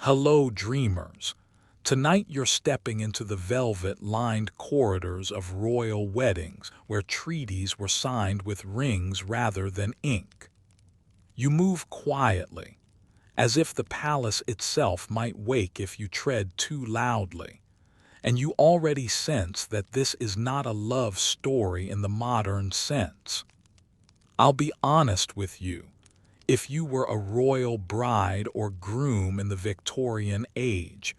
Hello, dreamers. Tonight you're stepping into the velvet-lined corridors of royal weddings where treaties were signed with rings rather than ink. You move quietly, as if the palace itself might wake if you tread too loudly, and you already sense that this is not a love story in the modern sense. I'll be honest with you. If you were a royal bride or groom in the Victorian age,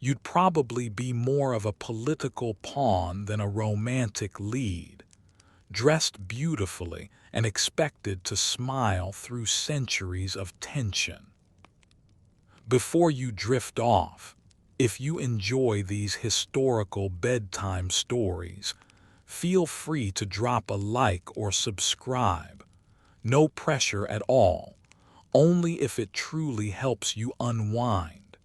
you'd probably be more of a political pawn than a romantic lead, dressed beautifully and expected to smile through centuries of tension. Before you drift off, if you enjoy these historical bedtime stories, feel free to drop a like or subscribe. No pressure at all, only if it truly helps you unwind.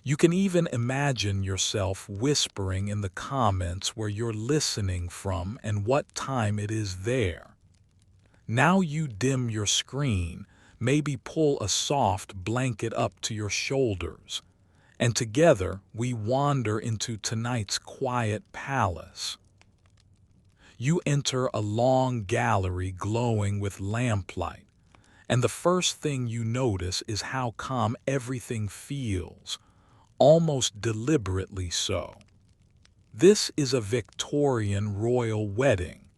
You can even imagine yourself whispering in the comments where you're listening from and what time it is there. Now you dim your screen, maybe pull a soft blanket up to your shoulders, and together we wander into tonight's quiet palace. You enter a long gallery glowing with lamplight, and the first thing you notice is how calm everything feels, almost deliberately so. This is a Victorian royal wedding,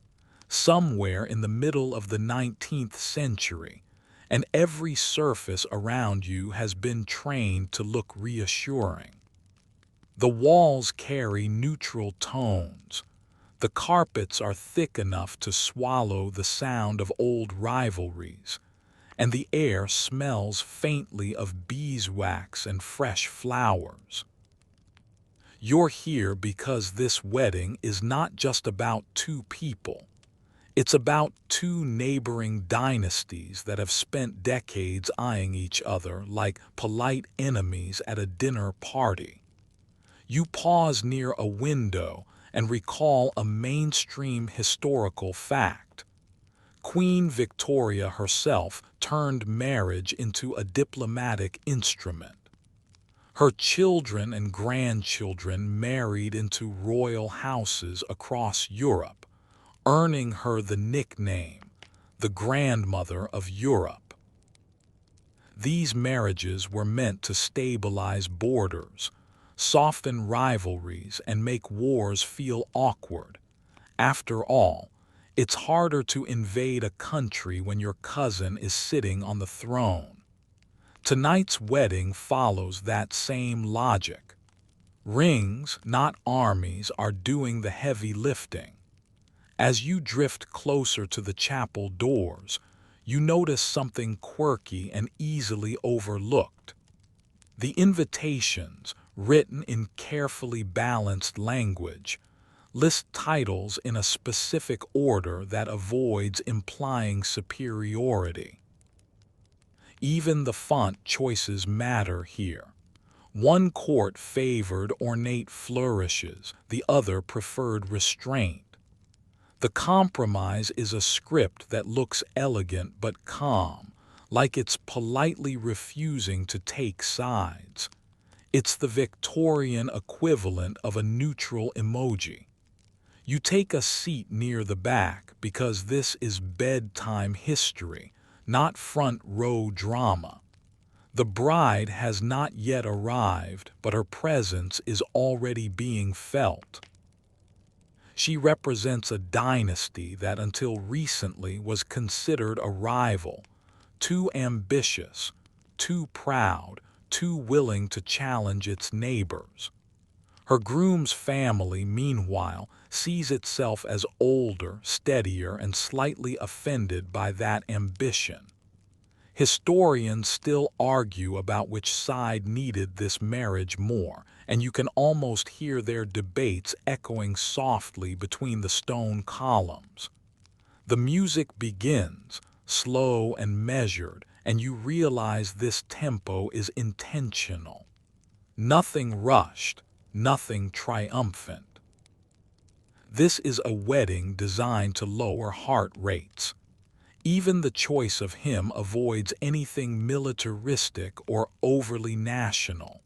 somewhere in the middle of the 19th century, and every surface around you has been trained to look reassuring. The walls carry neutral tones. The carpets are thick enough to swallow the sound of old rivalries, and the air smells faintly of beeswax and fresh flowers. You're here because this wedding is not just about two people. It's about two neighboring dynasties that have spent decades eyeing each other like polite enemies at a dinner party. You pause near a window and recall a mainstream historical fact. Queen Victoria herself turned marriage into a diplomatic instrument. Her children and grandchildren married into royal houses across Europe, earning her the nickname, the Grandmother of Europe. These marriages were meant to stabilize borders, soften rivalries, and make wars feel awkward. After all, it's harder to invade a country when your cousin is sitting on the throne. Tonight's wedding follows that same logic. Rings, not armies, are doing the heavy lifting. As you drift closer to the chapel doors, you notice something quirky and easily overlooked. The invitations, written in carefully balanced language, list titles in a specific order that avoids implying superiority. Even the font choices matter here. One court favored ornate flourishes, the other preferred restraint. The compromise is a script that looks elegant but calm, like it's politely refusing to take sides. It's the Victorian equivalent of a neutral emoji. You take a seat near the back because this is bedtime history, not front row drama. The bride has not yet arrived, but her presence is already being felt. She represents a dynasty that until recently was considered a rival, too ambitious, too proud, too willing to challenge its neighbors. Her groom's family, meanwhile, sees itself as older, steadier, and slightly offended by that ambition. Historians still argue about which side needed this marriage more, and you can almost hear their debates echoing softly between the stone columns. The music begins, slow and measured, and you realize this tempo is intentional. Nothing rushed, nothing triumphant. This is a wedding designed to lower heart rates. Even the choice of him avoids anything militaristic or overly national.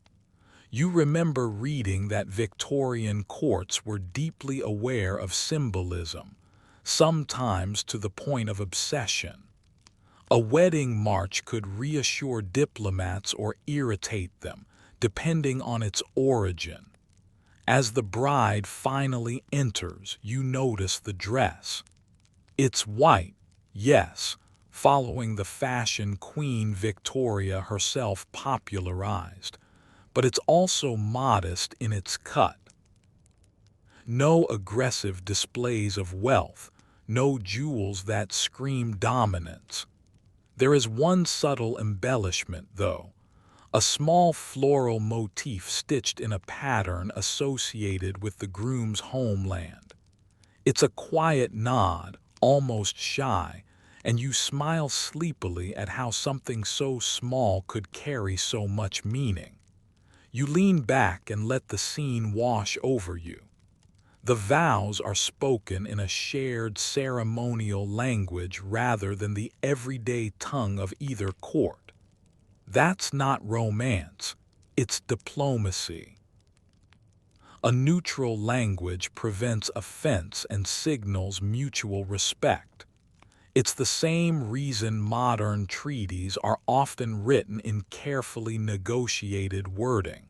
You remember reading that Victorian courts were deeply aware of symbolism, sometimes to the point of obsession. A wedding march could reassure diplomats or irritate them, depending on its origin. As the bride finally enters, you notice the dress. It's white, yes, following the fashion Queen Victoria herself popularized, but it's also modest in its cut. No aggressive displays of wealth, no jewels that scream dominance. There is one subtle embellishment, though, a small floral motif stitched in a pattern associated with the groom's homeland. It's a quiet nod, almost shy, and you smile sleepily at how something so small could carry so much meaning. You lean back and let the scene wash over you. The vows are spoken in a shared ceremonial language rather than the everyday tongue of either court. That's not romance, it's diplomacy. A neutral language prevents offense and signals mutual respect. It's the same reason modern treaties are often written in carefully negotiated wording.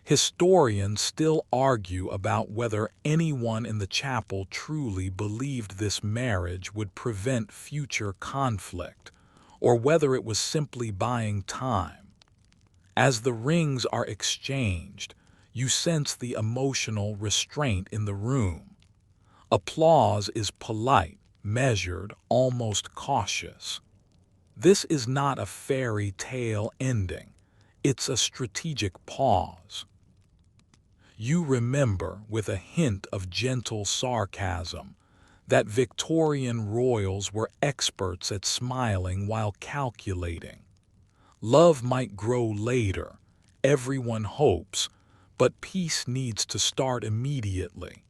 Historians still argue about whether anyone in the chapel truly believed this marriage would prevent future conflict, or whether it was simply buying time. As the rings are exchanged, you sense the emotional restraint in the room. Applause is polite, measured, almost cautious. This is not a fairy tale ending. It's a strategic pause. You remember, with a hint of gentle sarcasm, that Victorian royals were experts at smiling while calculating. Love might grow later, everyone hopes, but peace needs to start immediately.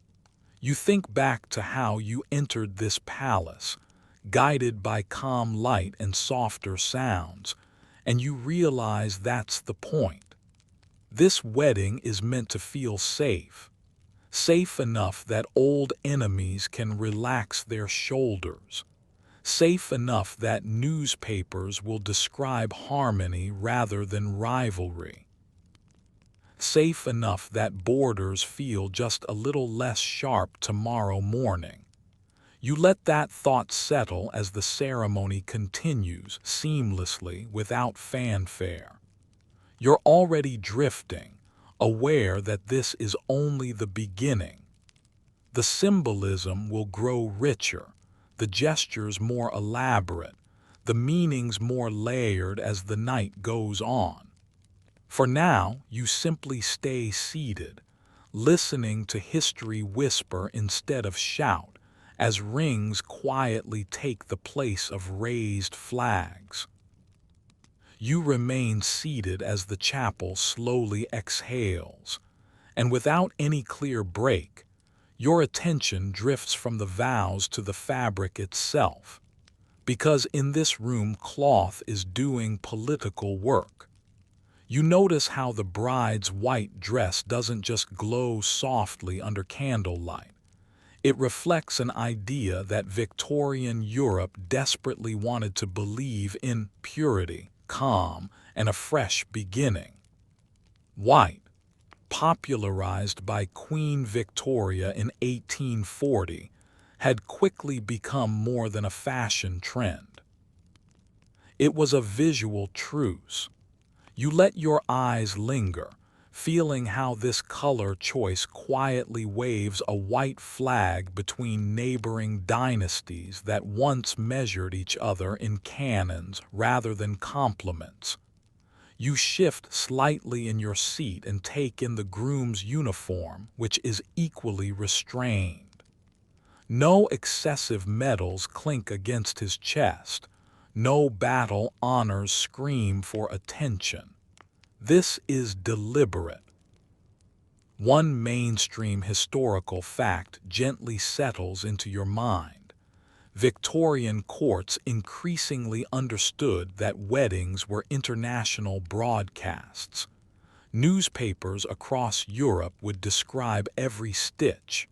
You think back to how you entered this palace, guided by calm light and softer sounds, and you realize that's the point. This wedding is meant to feel safe, safe enough that old enemies can relax their shoulders, safe enough that newspapers will describe harmony rather than rivalry, safe enough that borders feel just a little less sharp tomorrow morning. You let that thought settle as the ceremony continues seamlessly without fanfare. You're already drifting, aware that this is only the beginning. The symbolism will grow richer, the gestures more elaborate, the meanings more layered as the night goes on. For now, you simply stay seated, listening to history whisper instead of shout, as rings quietly take the place of raised flags. You remain seated as the chapel slowly exhales, and without any clear break, your attention drifts from the vows to the fabric itself, because in this room cloth is doing political work. You notice how the bride's white dress doesn't just glow softly under candlelight. It reflects an idea that Victorian Europe desperately wanted to believe in: purity, calm, and a fresh beginning. White, popularized by Queen Victoria in 1840, had quickly become more than a fashion trend. It was a visual truce. You let your eyes linger, feeling how this color choice quietly waves a white flag between neighboring dynasties that once measured each other in cannons rather than compliments. You shift slightly in your seat and take in the groom's uniform, which is equally restrained. No excessive medals clink against his chest. No battle honors scream for attention. This is deliberate. One mainstream historical fact gently settles into your mind. Victorian courts increasingly understood that weddings were international broadcasts. Newspapers across Europe would describe every stitch.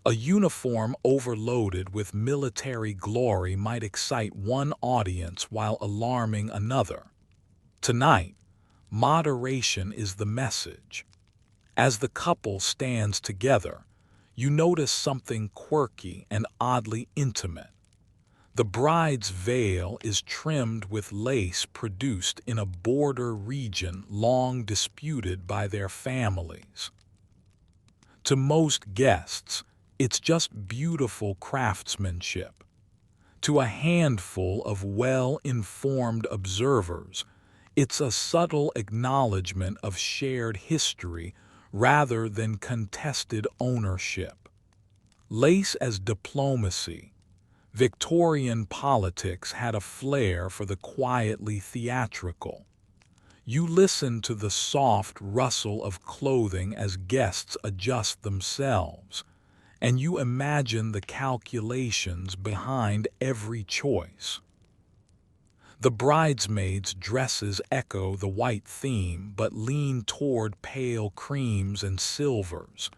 A uniform overloaded with military glory might excite one audience while alarming another. Tonight, moderation is the message. As the couple stands together, you notice something quirky and oddly intimate. The bride's veil is trimmed with lace produced in a border region long disputed by their families. To most guests, it's just beautiful craftsmanship. To a handful of well-informed observers, it's a subtle acknowledgement of shared history rather than contested ownership. Lace as diplomacy. Victorian politics had a flair for the quietly theatrical. You listen to the soft rustle of clothing as guests adjust themselves, and you imagine the calculations behind every choice. The bridesmaids' dresses echo the white theme but lean toward pale creams and silvers,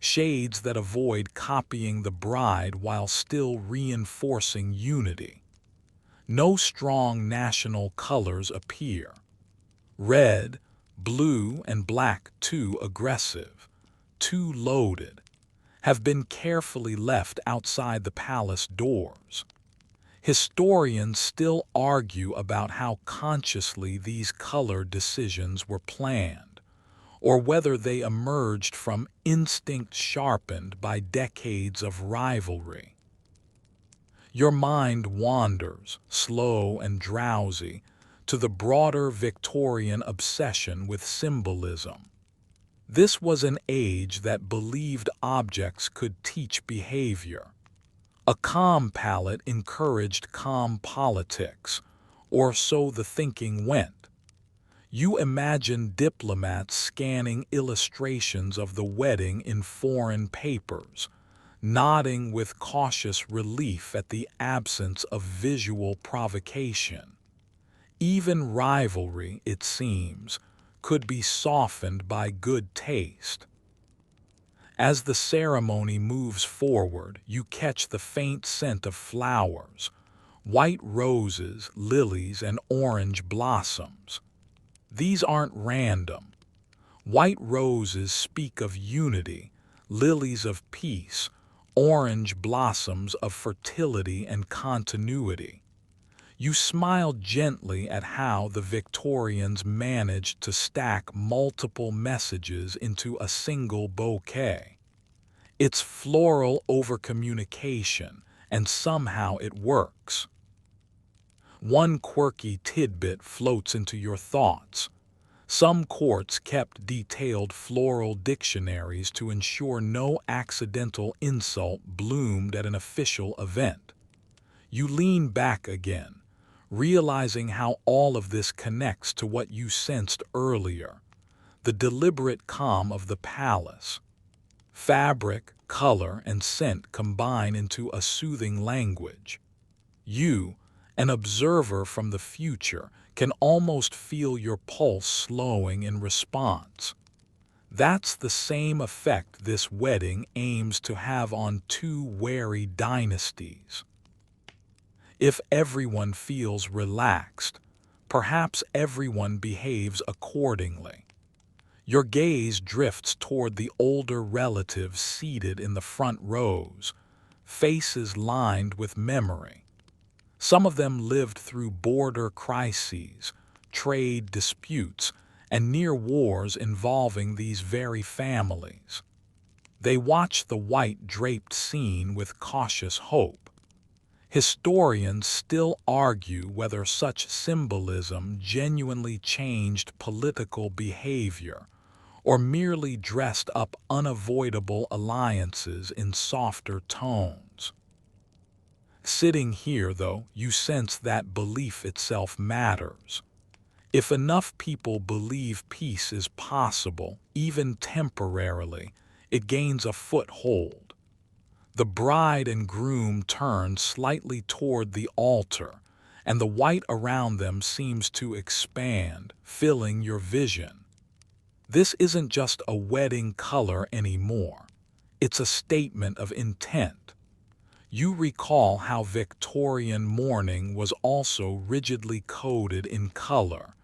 shades that avoid copying the bride while still reinforcing unity. No strong national colors appear. Red, blue, and black, too aggressive, too loaded, have been carefully left outside the palace doors. Historians still argue about how consciously these color decisions were planned, or whether they emerged from instinct sharpened by decades of rivalry. Your mind wanders, slow and drowsy, to the broader Victorian obsession with symbolism. This was an age that believed objects could teach behavior. A calm palate encouraged calm politics, or so the thinking went. You imagine diplomats scanning illustrations of the wedding in foreign papers, nodding with cautious relief at the absence of visual provocation. Even rivalry, it seems, could be softened by good taste. As the ceremony moves forward, you catch the faint scent of flowers, white roses, lilies, and orange blossoms. These aren't random. White roses speak of unity, lilies of peace, orange blossoms of fertility and continuity. You smile gently at how the Victorians managed to stack multiple messages into a single bouquet. It's floral over-communication, and somehow it works. One quirky tidbit floats into your thoughts. Some courts kept detailed floral dictionaries to ensure no accidental insult bloomed at an official event. You lean back again, realizing how all of this connects to what you sensed earlier, the deliberate calm of the palace. Fabric, color, and scent combine into a soothing language. You, an observer from the future, can almost feel your pulse slowing in response. That's the same effect this wedding aims to have on two wary dynasties. If everyone feels relaxed, perhaps everyone behaves accordingly. Your gaze drifts toward the older relatives seated in the front rows, faces lined with memory. Some of them lived through border crises, trade disputes, and near wars involving these very families. They watch the white-draped scene with cautious hope. Historians still argue whether such symbolism genuinely changed political behavior or merely dressed up unavoidable alliances in softer tones. Sitting here, though, you sense that belief itself matters. If enough people believe peace is possible, even temporarily, it gains a foothold. The bride and groom turn slightly toward the altar, and the white around them seems to expand, filling your vision. This isn't just a wedding color anymore. It's a statement of intent. You recall how Victorian mourning was also rigidly coded in color,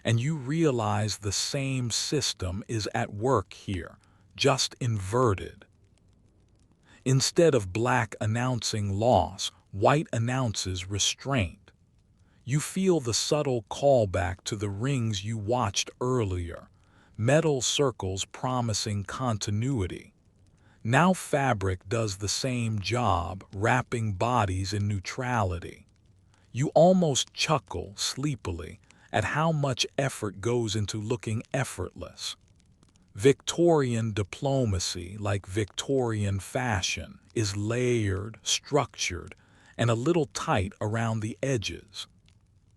and you realize the same system is at work here, just inverted. Instead of black announcing loss, white announces restraint. You feel the subtle callback to the rings you watched earlier, metal circles promising continuity. Now fabric does the same job, wrapping bodies in neutrality. You almost chuckle sleepily at how much effort goes into looking effortless. Victorian diplomacy, like Victorian fashion, is layered, structured, and a little tight around the edges.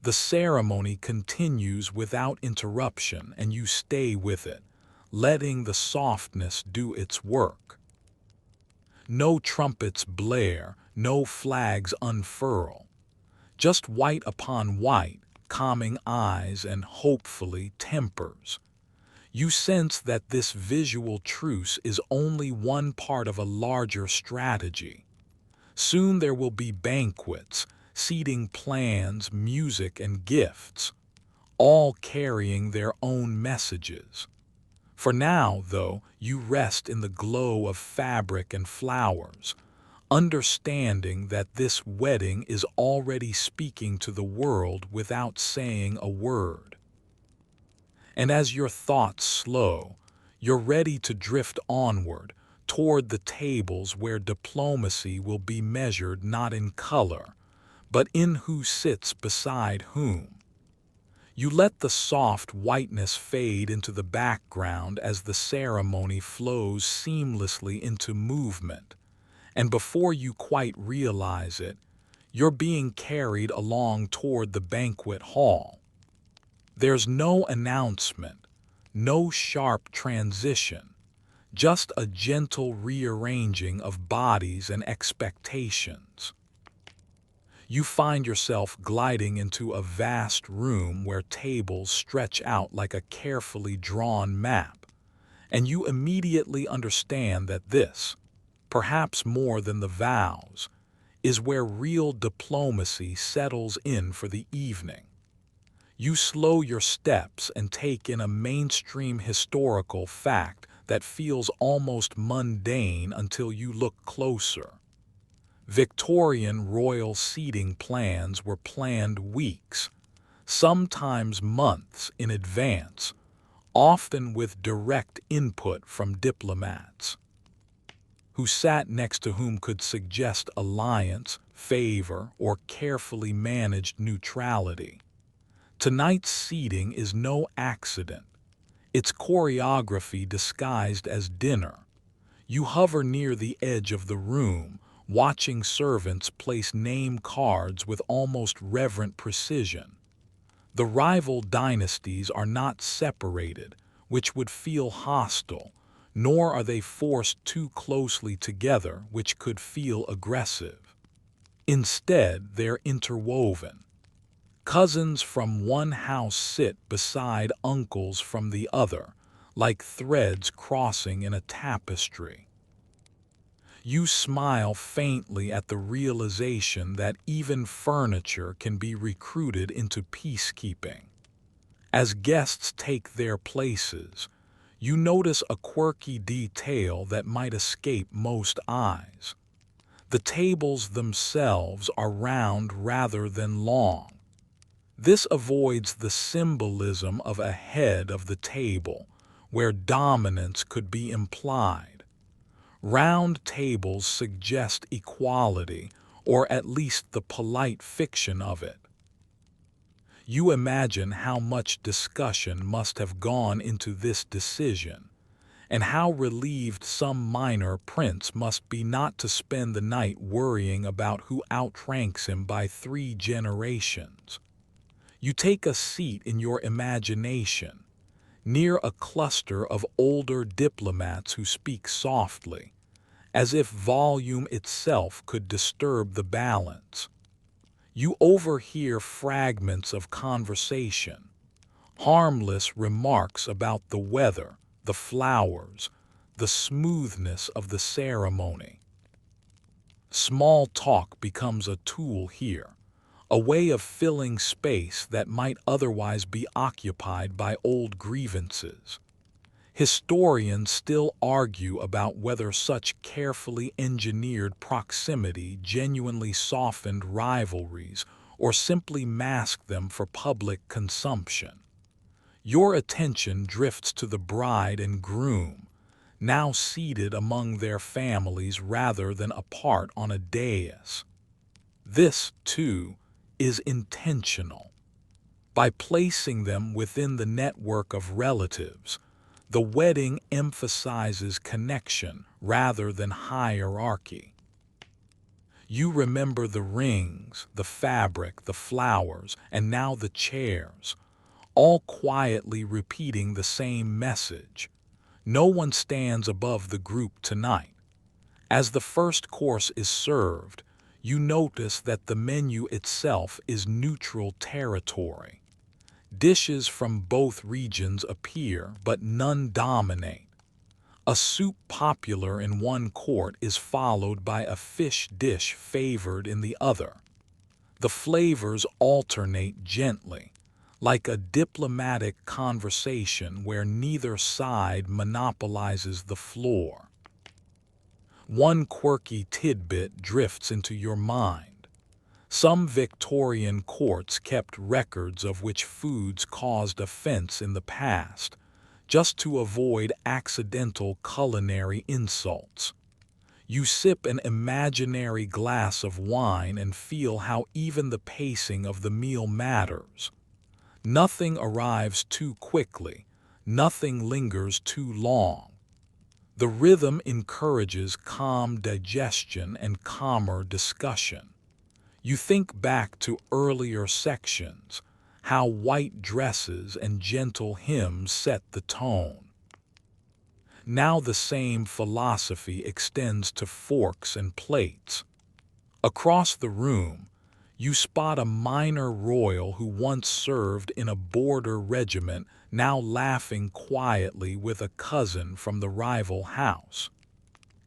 The ceremony continues without interruption, and you stay with it, letting the softness do its work. No trumpets blare, no flags unfurl. Just white upon white, calming eyes and hopefully tempers. You sense that this visual truce is only one part of a larger strategy. Soon there will be banquets, seating plans, music, and gifts, all carrying their own messages. For now, though, you rest in the glow of fabric and flowers, understanding that this wedding is already speaking to the world without saying a word. And as your thoughts slow, you're ready to drift onward toward the tables where diplomacy will be measured not in color, but in who sits beside whom. You let the soft whiteness fade into the background as the ceremony flows seamlessly into movement, and before you quite realize it, you're being carried along toward the banquet hall. There's no announcement, no sharp transition, just a gentle rearranging of bodies and expectations. You find yourself gliding into a vast room where tables stretch out like a carefully drawn map, and you immediately understand that this, perhaps more than the vows, is where real diplomacy settles in for the evening. You slow your steps and take in a mainstream historical fact that feels almost mundane until you look closer. Victorian royal seating plans were planned weeks, sometimes months in advance, often with direct input from diplomats. Who sat next to whom could suggest alliance, favor, or carefully managed neutrality. Tonight's seating is no accident. It's choreography disguised as dinner. You hover near the edge of the room, watching servants place name cards with almost reverent precision. The rival dynasties are not separated, which would feel hostile, nor are they forced too closely together, which could feel aggressive. Instead, they're interwoven. Cousins from one house sit beside uncles from the other, like threads crossing in a tapestry. You smile faintly at the realization that even furniture can be recruited into peacekeeping. As guests take their places, you notice a quirky detail that might escape most eyes. The tables themselves are round rather than long. This avoids the symbolism of a head of the table, where dominance could be implied. Round tables suggest equality, or at least the polite fiction of it. You imagine how much discussion must have gone into this decision, and how relieved some minor prince must be not to spend the night worrying about who outranks him by 3 generations. You take a seat in your imagination, near a cluster of older diplomats who speak softly, as if volume itself could disturb the balance. You overhear fragments of conversation, harmless remarks about the weather, the flowers, the smoothness of the ceremony. Small talk becomes a tool here, a way of filling space that might otherwise be occupied by old grievances. Historians still argue about whether such carefully engineered proximity genuinely softened rivalries or simply masked them for public consumption. Your attention drifts to the bride and groom, now seated among their families rather than apart on a dais. This, too, is intentional. By placing them within the network of relatives, the wedding emphasizes connection rather than hierarchy. You remember the rings, the fabric, the flowers, and now the chairs, all quietly repeating the same message. No one stands above the group tonight. As the first course is served, you notice that the menu itself is neutral territory. Dishes from both regions appear, but none dominate. A soup popular in one court is followed by a fish dish favored in the other. The flavors alternate gently, like a diplomatic conversation where neither side monopolizes the floor. One quirky tidbit drifts into your mind. Some Victorian courts kept records of which foods caused offense in the past, just to avoid accidental culinary insults. You sip an imaginary glass of wine and feel how even the pacing of the meal matters. Nothing arrives too quickly, nothing lingers too long. The rhythm encourages calm digestion and calmer discussion. You think back to earlier sections, how white dresses and gentle hymns set the tone. Now the same philosophy extends to forks and plates. Across the room, you spot a minor royal who once served in a border regiment, now laughing quietly with a cousin from the rival house.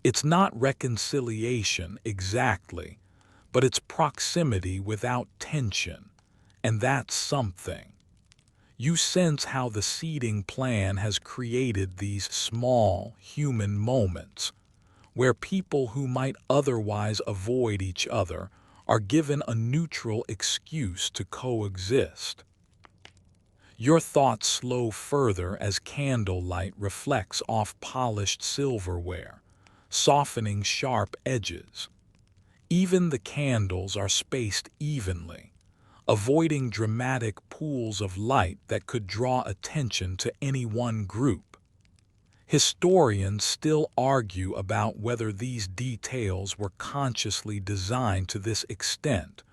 It's not reconciliation exactly, but it's proximity without tension, and that's something. You sense how the seating plan has created these small, human moments, where people who might otherwise avoid each other are given a neutral excuse to coexist. Your thoughts slow further as candlelight reflects off polished silverware, softening sharp edges. Even the candles are spaced evenly, avoiding dramatic pools of light that could draw attention to any one group. Historians still argue about whether these details were consciously designed to this extent,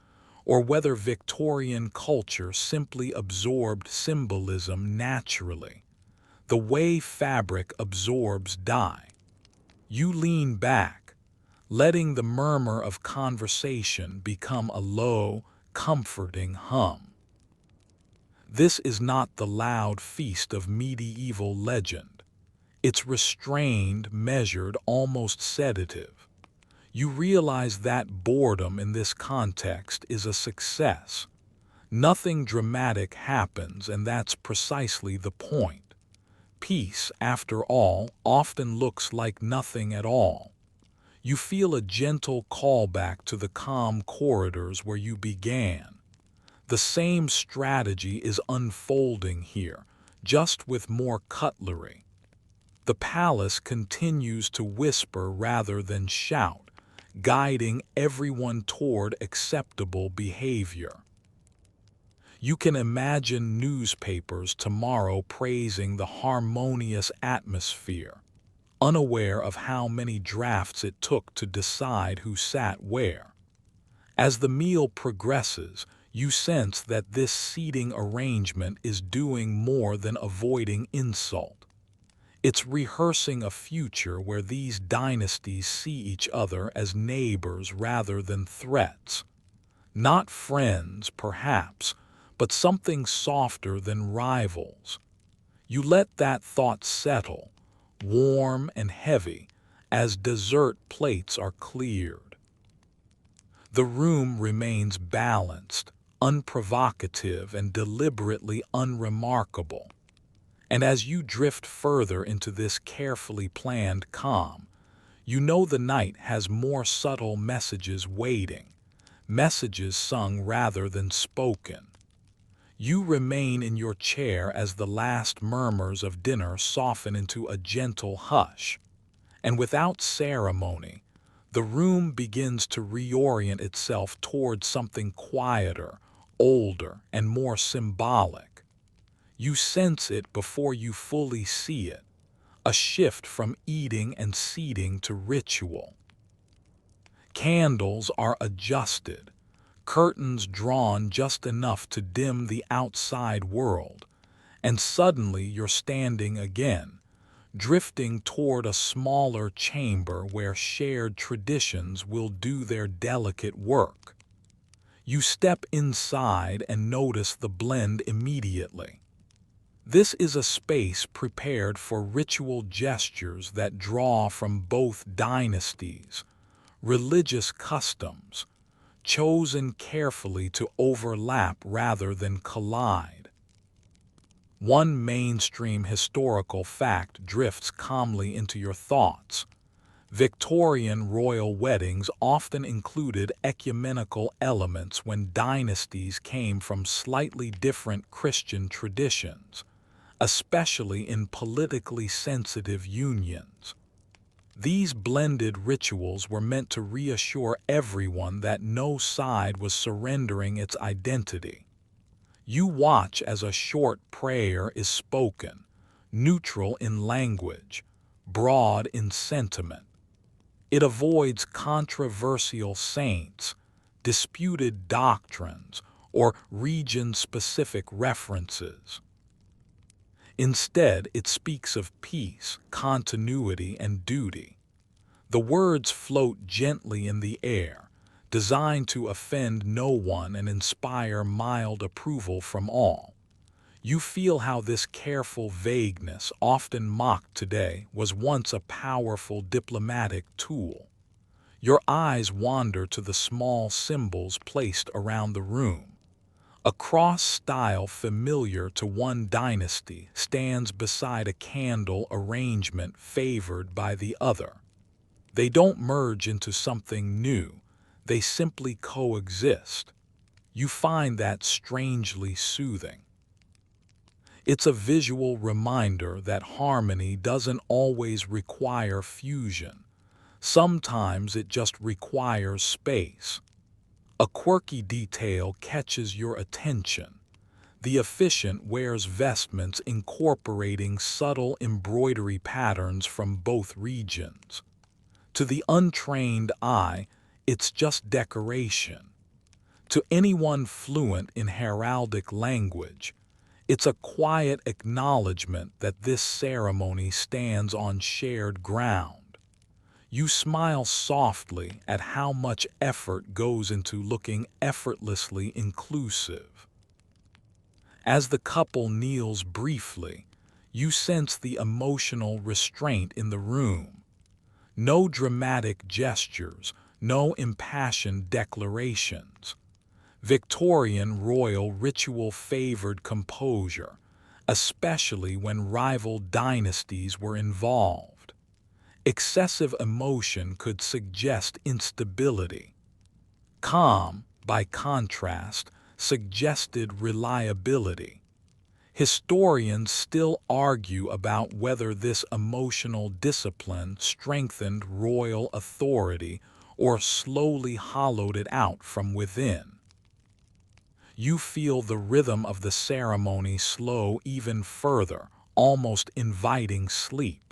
or whether Victorian culture simply absorbed symbolism naturally, the way fabric absorbs dye. You lean back, letting the murmur of conversation become a low, comforting hum. This is not the loud feast of medieval legend. It's restrained, measured, almost sedative. You realize that boredom in this context is a success. Nothing dramatic happens, and that's precisely the point. Peace, after all, often looks like nothing at all. You feel a gentle callback to the calm corridors where you began. The same strategy is unfolding here, just with more cutlery. The palace continues to whisper rather than shout, guiding everyone toward acceptable behavior. You can imagine newspapers tomorrow praising the harmonious atmosphere, unaware of how many drafts it took to decide who sat where. As the meal progresses, you sense that this seating arrangement is doing more than avoiding insult. It's rehearsing a future where these dynasties see each other as neighbors rather than threats. Not friends, perhaps, but something softer than rivals. You let that thought settle, warm and heavy, as dessert plates are cleared. The room remains balanced, unprovocative, and deliberately unremarkable. And as you drift further into this carefully planned calm, you know the night has more subtle messages waiting, messages sung rather than spoken. You remain in your chair as the last murmurs of dinner soften into a gentle hush, and without ceremony, the room begins to reorient itself towards something quieter, older, and more symbolic. You sense it before you fully see it, a shift from eating and seating to ritual. Candles are adjusted, curtains drawn just enough to dim the outside world, and suddenly you're standing again, drifting toward a smaller chamber where shared traditions will do their delicate work. You step inside and notice the blend immediately. This is a space prepared for ritual gestures that draw from both dynasties, religious customs, chosen carefully to overlap rather than collide. One mainstream historical fact drifts calmly into your thoughts. Victorian royal weddings often included ecumenical elements when dynasties came from slightly different Christian traditions, especially in politically sensitive unions. These blended rituals were meant to reassure everyone that no side was surrendering its identity. You watch as a short prayer is spoken, neutral in language, broad in sentiment. It avoids controversial saints, disputed doctrines, or region-specific references. Instead, it speaks of peace, continuity, and duty. The words float gently in the air, designed to offend no one and inspire mild approval from all. You feel how this careful vagueness, often mocked today, was once a powerful diplomatic tool. Your eyes wander to the small symbols placed around the room. A cross style familiar to one dynasty stands beside a candle arrangement favored by the other. They don't merge into something new, they simply coexist. You find that strangely soothing. It's a visual reminder that harmony doesn't always require fusion. Sometimes it just requires space. A quirky detail catches your attention. The officiant wears vestments incorporating subtle embroidery patterns from both regions. To the untrained eye, it's just decoration. To anyone fluent in heraldic language, it's a quiet acknowledgement that this ceremony stands on shared ground. You smile softly at how much effort goes into looking effortlessly inclusive. As the couple kneels briefly, you sense the emotional restraint in the room. No dramatic gestures, no impassioned declarations. Victorian royal ritual favored composure, especially when rival dynasties were involved. Excessive emotion could suggest instability. Calm, by contrast, suggested reliability. Historians still argue about whether this emotional discipline strengthened royal authority or slowly hollowed it out from within. You feel the rhythm of the ceremony slow even further, almost inviting sleep.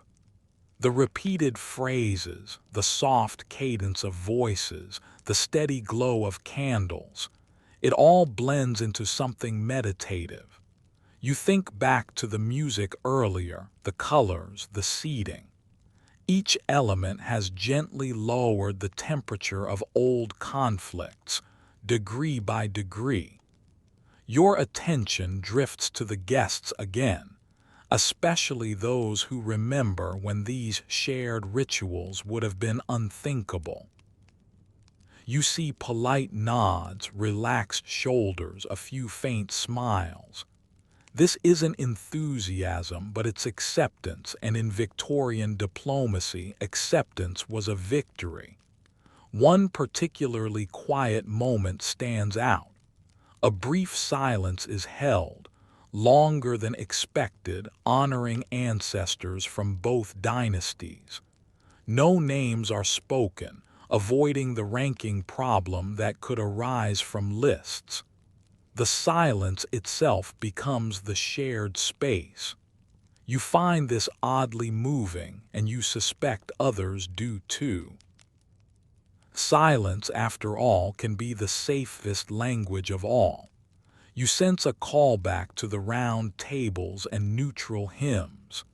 The repeated phrases, the soft cadence of voices, the steady glow of candles, it all blends into something meditative. You think back to the music earlier, the colors, the seating. Each element has gently lowered the temperature of old conflicts, degree by degree. Your attention drifts to the guests again, especially those who remember when these shared rituals would have been unthinkable. You see polite nods, relaxed shoulders, a few faint smiles. This isn't enthusiasm, but it's acceptance, and in Victorian diplomacy, acceptance was a victory. One particularly quiet moment stands out. A brief silence is held, longer than expected, honoring ancestors from both dynasties. No names are spoken, avoiding the ranking problem that could arise from lists. The silence itself becomes the shared space. You find this oddly moving, and you suspect others do too. Silence, after all, can be the safest language of all. You sense a callback to the round tables and neutral hymns.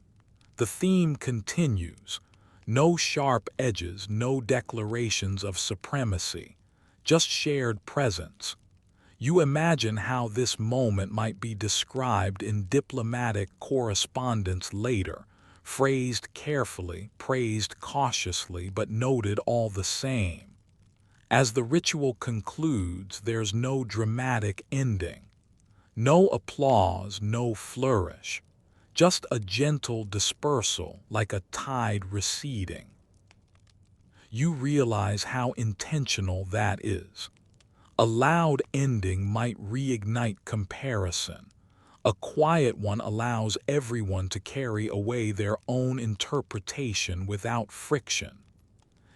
The theme continues. No sharp edges, no declarations of supremacy, just shared presence. You imagine how this moment might be described in diplomatic correspondence later, phrased carefully, praised cautiously, but noted all the same. As the ritual concludes, there's no dramatic ending. No applause, no flourish. Just a gentle dispersal, like a tide receding. You realize how intentional that is. A loud ending might reignite comparison. A quiet one allows everyone to carry away their own interpretation without friction.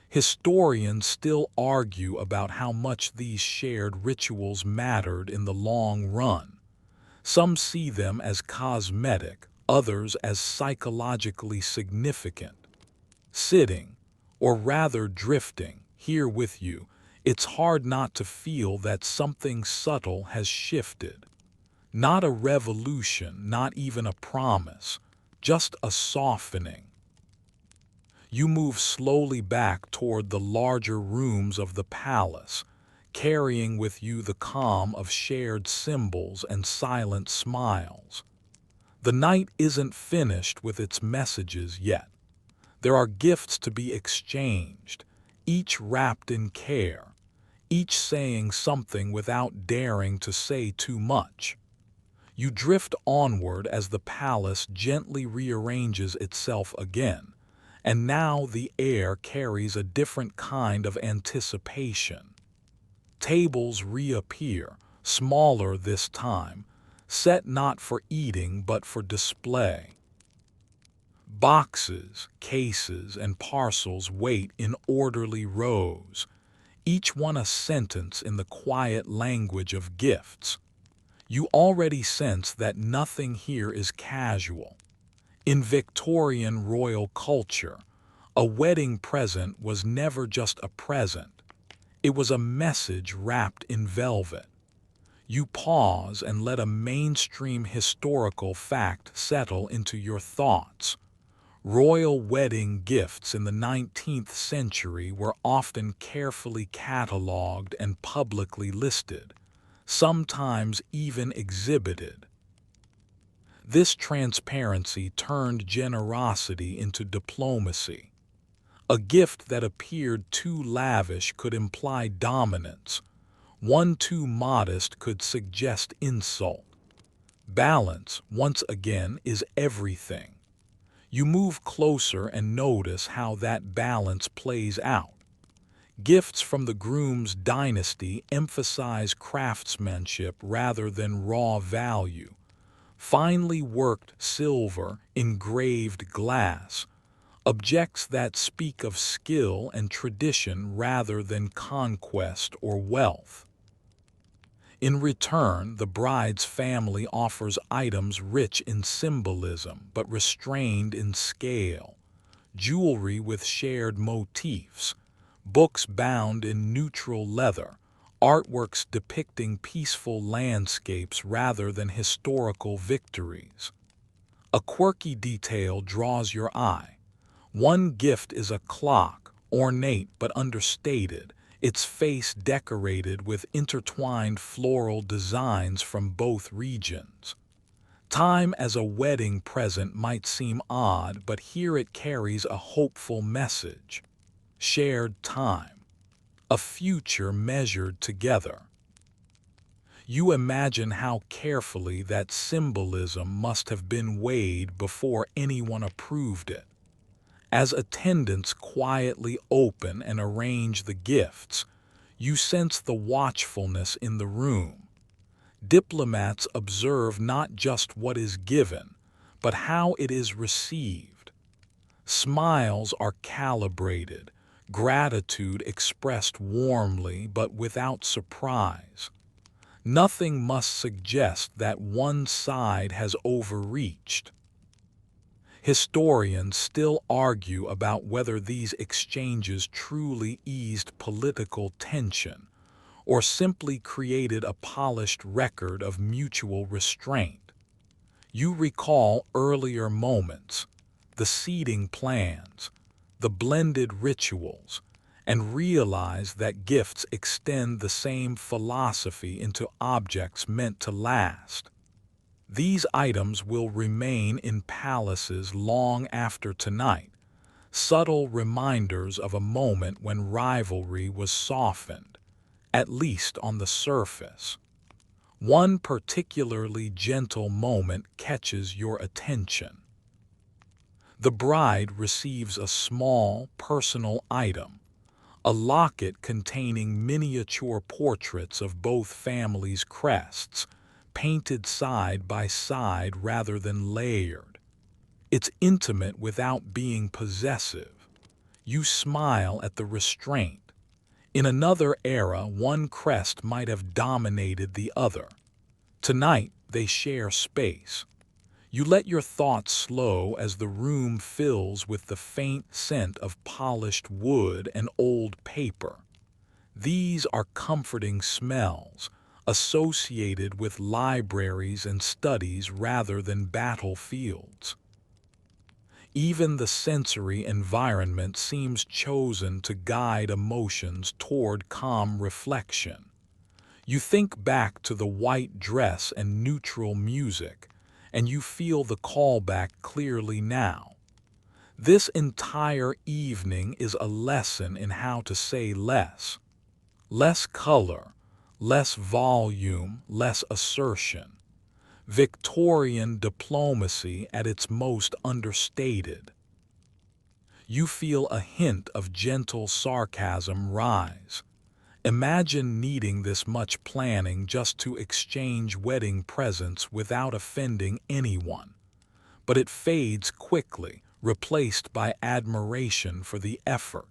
Historians still argue about how much these shared rituals mattered in the long run. Some see them as cosmetic, others as psychologically significant. Sitting, or rather drifting, here with you, it's hard not to feel that something subtle has shifted. Not a revolution, not even a promise, just a softening. You move slowly back toward the larger rooms of the palace, carrying with you the calm of shared symbols and silent smiles. The night isn't finished with its messages yet. There are gifts to be exchanged, each wrapped in care, each saying something without daring to say too much. You drift onward as the palace gently rearranges itself again, and now the air carries a different kind of anticipation. Tables reappear, smaller this time, set not for eating but for display. Boxes, cases, and parcels wait in orderly rows, each one a sentence in the quiet language of gifts. You already sense that nothing here is casual. In Victorian royal culture, a wedding present was never just a present. It was a message wrapped in velvet. You pause and let a mainstream historical fact settle into your thoughts. Royal wedding gifts in the 19th century were often carefully catalogued and publicly listed, sometimes even exhibited. This transparency turned generosity into diplomacy. A gift that appeared too lavish could imply dominance. One too modest could suggest insult. Balance, once again, is everything. You move closer and notice how that balance plays out. Gifts from the groom's dynasty emphasize craftsmanship rather than raw value. Finely worked silver, engraved glass, objects that speak of skill and tradition rather than conquest or wealth. In return, the bride's family offers items rich in symbolism but restrained in scale, jewelry with shared motifs, books bound in neutral leather, artworks depicting peaceful landscapes rather than historical victories. A quirky detail draws your eye. One gift is a clock, ornate but understated, its face decorated with intertwined floral designs from both regions. Time as a wedding present might seem odd, but here it carries a hopeful message. Shared time, a future measured together. You imagine how carefully that symbolism must have been weighed before anyone approved it. As attendants quietly open and arrange the gifts, you sense the watchfulness in the room. Diplomats observe not just what is given, but how it is received. Smiles are calibrated, gratitude expressed warmly but without surprise. Nothing must suggest that one side has overreached. Historians still argue about whether these exchanges truly eased political tension or simply created a polished record of mutual restraint. You recall earlier moments, the seating plans, the blended rituals, and realize that gifts extend the same philosophy into objects meant to last. These items will remain in palaces long after tonight, subtle reminders of a moment when rivalry was softened, at least on the surface. One particularly gentle moment catches your attention. The bride receives a small, personal item, a locket containing miniature portraits of both families' crests, painted side by side rather than layered. It's intimate without being possessive. You smile at the restraint. In another era, one crest might have dominated the other. Tonight, they share space. You let your thoughts slow as the room fills with the faint scent of polished wood and old paper. These are comforting smells, associated with libraries and studies rather than battlefields. Even the sensory environment seems chosen to guide emotions toward calm reflection. You think back to the white dress and neutral music, and you feel the callback clearly now. This entire evening is a lesson in how to say less. Less color, less volume, less assertion. Victorian diplomacy at its most understated. You feel a hint of gentle sarcasm rise. Imagine needing this much planning just to exchange wedding presents without offending anyone. But it fades quickly, replaced by admiration for the effort.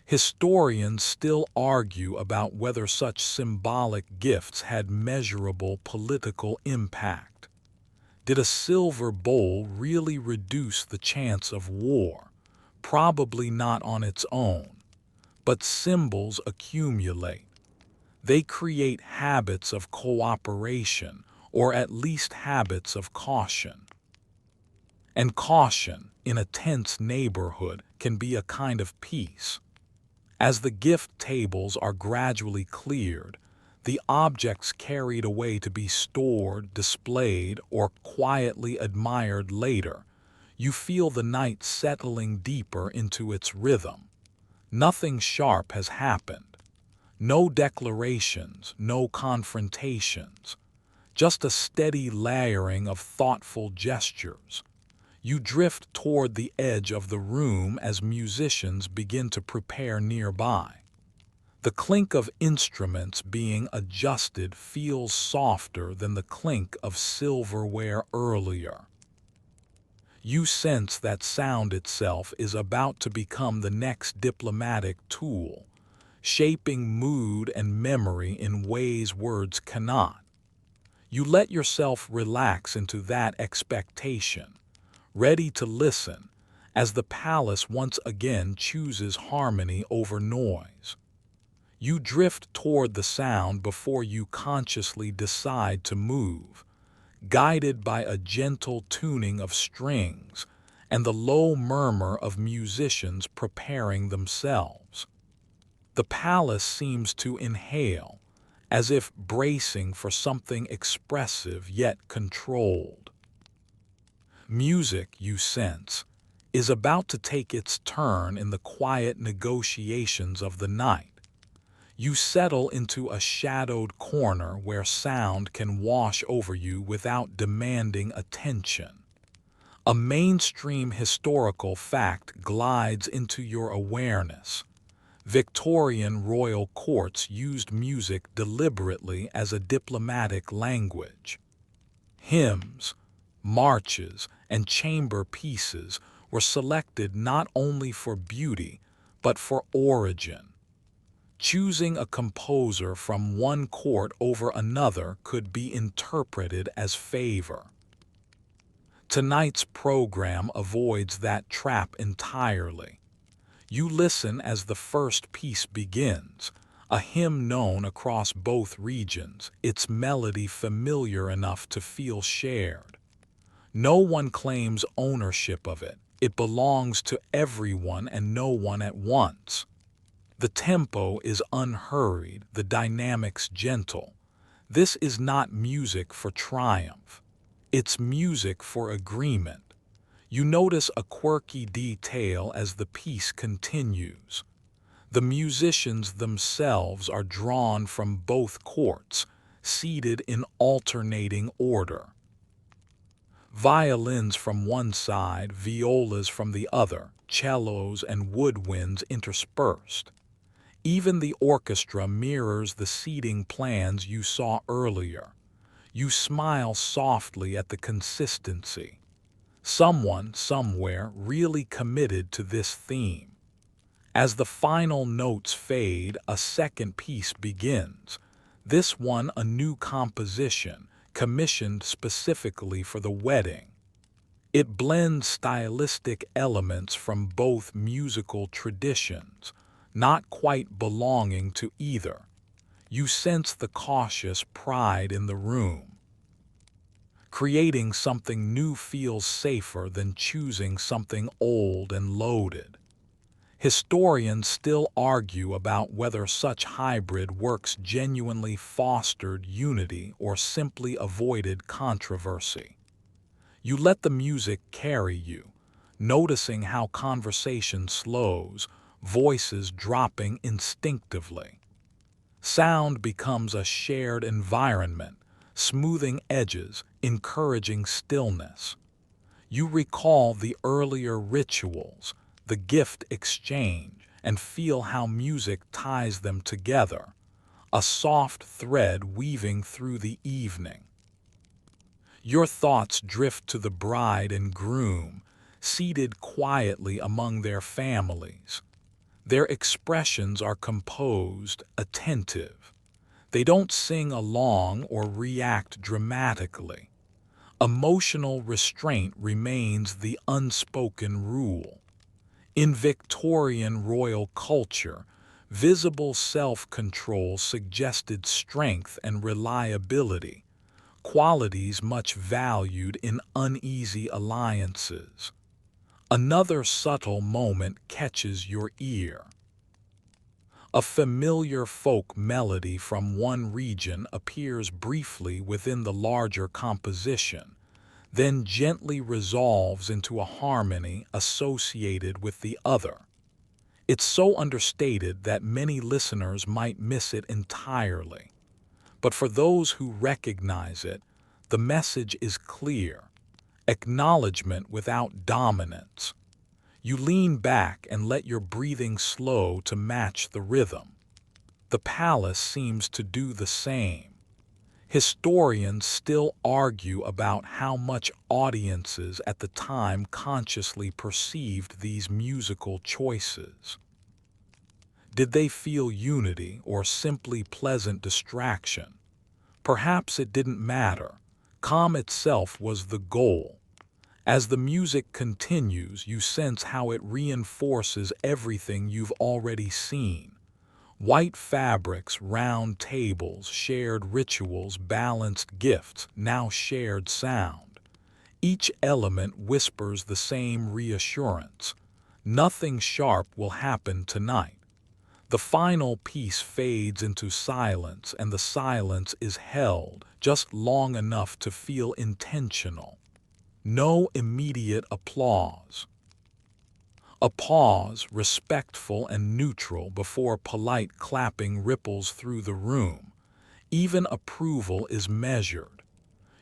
Historians still argue about whether such symbolic gifts had measurable political impact. Did a silver bowl really reduce the chance of war? Probably not on its own. But symbols accumulate. They create habits of cooperation, or at least habits of caution. And caution, in a tense neighborhood, can be a kind of peace. As the gift tables are gradually cleared, the objects carried away to be stored, displayed, or quietly admired later, you feel the night settling deeper into its rhythm. Nothing sharp has happened. No declarations, no confrontations. Just a steady layering of thoughtful gestures. You drift toward the edge of the room as musicians begin to prepare nearby. The clink of instruments being adjusted feels softer than the clink of silverware earlier. You sense that sound itself is about to become the next diplomatic tool, shaping mood and memory in ways words cannot. You let yourself relax into that expectation, ready to listen, as the palace once again chooses harmony over noise. You drift toward the sound before you consciously decide to move, guided by a gentle tuning of strings and the low murmur of musicians preparing themselves. The palace seems to inhale, as if bracing for something expressive yet controlled. Music, you sense, is about to take its turn in the quiet negotiations of the night. You settle into a shadowed corner where sound can wash over you without demanding attention. A mainstream historical fact glides into your awareness. Victorian royal courts used music deliberately as a diplomatic language. Hymns, marches, and chamber pieces were selected not only for beauty, but for origin. Choosing a composer from one court over another could be interpreted as favor. Tonight's program avoids that trap entirely. You listen as the first piece begins, a hymn known across both regions, its melody familiar enough to feel shared. No one claims ownership of it. It belongs to everyone and no one at once. The tempo is unhurried, the dynamics gentle. This is not music for triumph. It's music for agreement. You notice a quirky detail as the piece continues. The musicians themselves are drawn from both courts, seated in alternating order. Violins from one side, violas from the other, cellos and woodwinds interspersed. Even the orchestra mirrors the seating plans you saw earlier. You smile softly at the consistency. Someone, somewhere, really committed to this theme. As the final notes fade, a second piece begins. This one a new composition, commissioned specifically for the wedding. It blends stylistic elements from both musical traditions, not quite belonging to either. You sense the cautious pride in the room. Creating something new feels safer than choosing something old and loaded. Historians still argue about whether such hybrid works genuinely fostered unity or simply avoided controversy. You let the music carry you, noticing how conversation slows, voices dropping instinctively. Sound becomes a shared environment, smoothing edges, encouraging stillness. You recall the earlier rituals, the gift exchange, and feel how music ties them together, a soft thread weaving through the evening. Your thoughts drift to the bride and groom, seated quietly among their families. Their expressions are composed, attentive. They don't sing along or react dramatically. Emotional restraint remains the unspoken rule. In Victorian royal culture, visible self-control suggested strength and reliability, qualities much valued in uneasy alliances. Another subtle moment catches your ear. A familiar folk melody from one region appears briefly within the larger composition, then gently resolves into a harmony associated with the other. It's so understated that many listeners might miss it entirely. But for those who recognize it, the message is clear: acknowledgement without dominance. You lean back and let your breathing slow to match the rhythm. The palace seems to do the same. Historians still argue about how much audiences at the time consciously perceived these musical choices. Did they feel unity or simply pleasant distraction? Perhaps it didn't matter. Calm itself was the goal. As the music continues, you sense how it reinforces everything you've already seen. White fabrics, round tables, shared rituals, balanced gifts, now shared sound. Each element whispers the same reassurance. Nothing sharp will happen tonight. The final piece fades into silence, and the silence is held just long enough to feel intentional. No immediate applause. A pause, respectful and neutral, before polite clapping ripples through the room. Even approval is measured.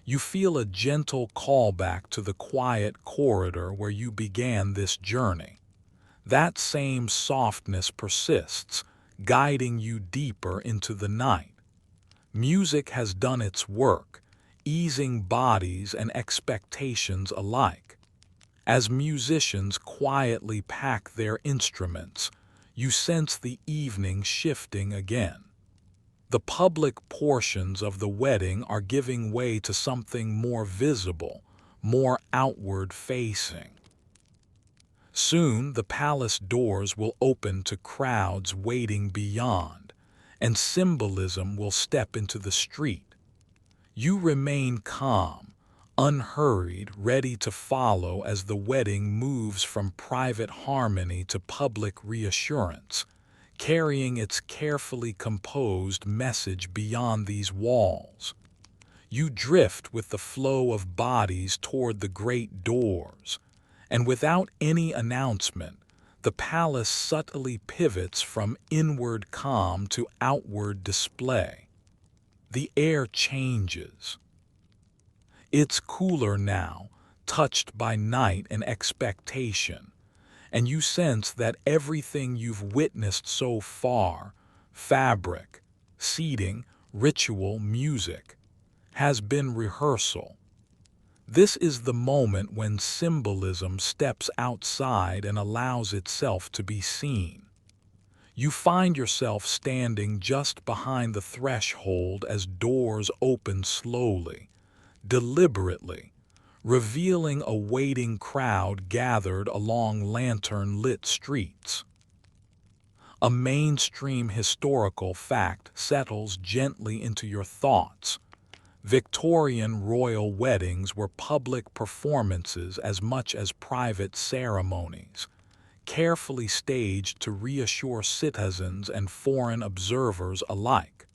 You feel a gentle callback to the quiet corridor where you began this journey. That same softness persists, guiding you deeper into the night. Music has done its work, easing bodies and expectations alike. As musicians quietly pack their instruments, you sense the evening shifting again. The public portions of the wedding are giving way to something more visible, more outward-facing. Soon the palace doors will open to crowds waiting beyond, and symbolism will step into the street. You remain calm, unhurried, ready to follow as the wedding moves from private harmony to public reassurance, carrying its carefully composed message beyond these walls. You drift with the flow of bodies toward the great doors, and without any announcement, the palace subtly pivots from inward calm to outward display. The air changes. It's cooler now, touched by night and expectation, and you sense that everything you've witnessed so far, fabric, seating, ritual, music, has been rehearsal. This is the moment when symbolism steps outside and allows itself to be seen. You find yourself standing just behind the threshold as doors open slowly, deliberately, revealing a waiting crowd gathered along lantern-lit streets. A mainstream historical fact settles gently into your thoughts. Victorian royal weddings were public performances as much as private ceremonies, carefully staged to reassure citizens and foreign observers alike.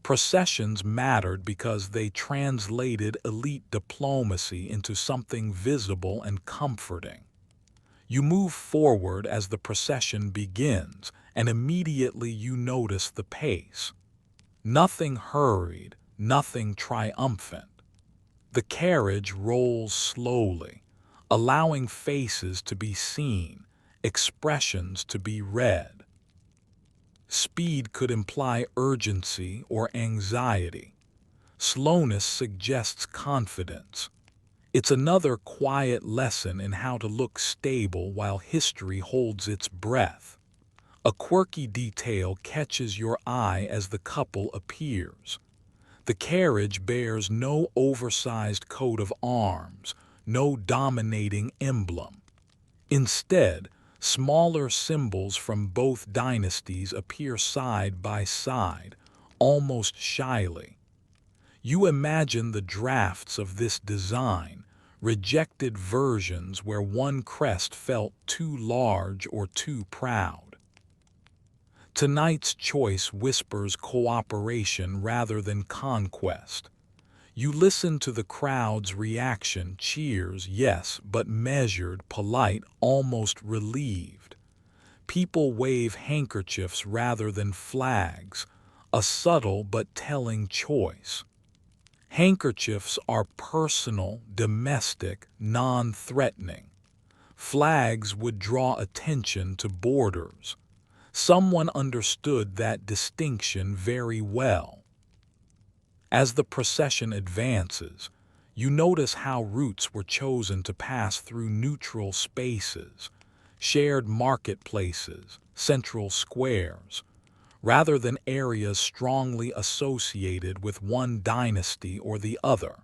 Processions mattered because they translated elite diplomacy into something visible and comforting. You move forward as the procession begins, and immediately you notice the pace. Nothing hurried, nothing triumphant. The carriage rolls slowly, allowing faces to be seen, expressions to be read. Speed could imply urgency or anxiety. Slowness suggests confidence. It's another quiet lesson in how to look stable while history holds its breath. A quirky detail catches your eye as the couple appears. The carriage bears no oversized coat of arms, no dominating emblem. Instead, smaller symbols from both dynasties appear side by side, almost shyly. You imagine the drafts of this design, rejected versions where one crest felt too large or too proud. Tonight's choice whispers cooperation rather than conquest. You listen to the crowd's reaction, cheers, yes, but measured, polite, almost relieved. People wave handkerchiefs rather than flags, a subtle but telling choice. Handkerchiefs are personal, domestic, non-threatening. Flags would draw attention to borders. Someone understood that distinction very well. As the procession advances, you notice how routes were chosen to pass through neutral spaces, shared marketplaces, central squares, rather than areas strongly associated with one dynasty or the other.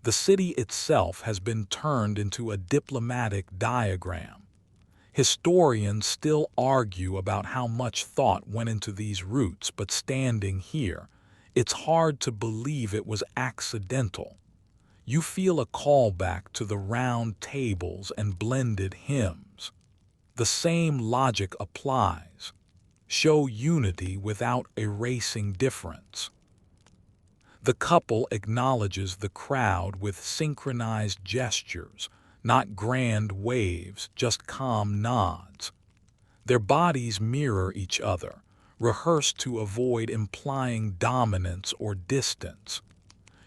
The city itself has been turned into a diplomatic diagram. Historians still argue about how much thought went into these routes, but standing here, it's hard to believe it was accidental. You feel a callback to the round tables and blended hymns. The same logic applies. Show unity without erasing difference. The couple acknowledges the crowd with synchronized gestures, not grand waves, just calm nods. Their bodies mirror each other, rehearsed to avoid implying dominance or distance.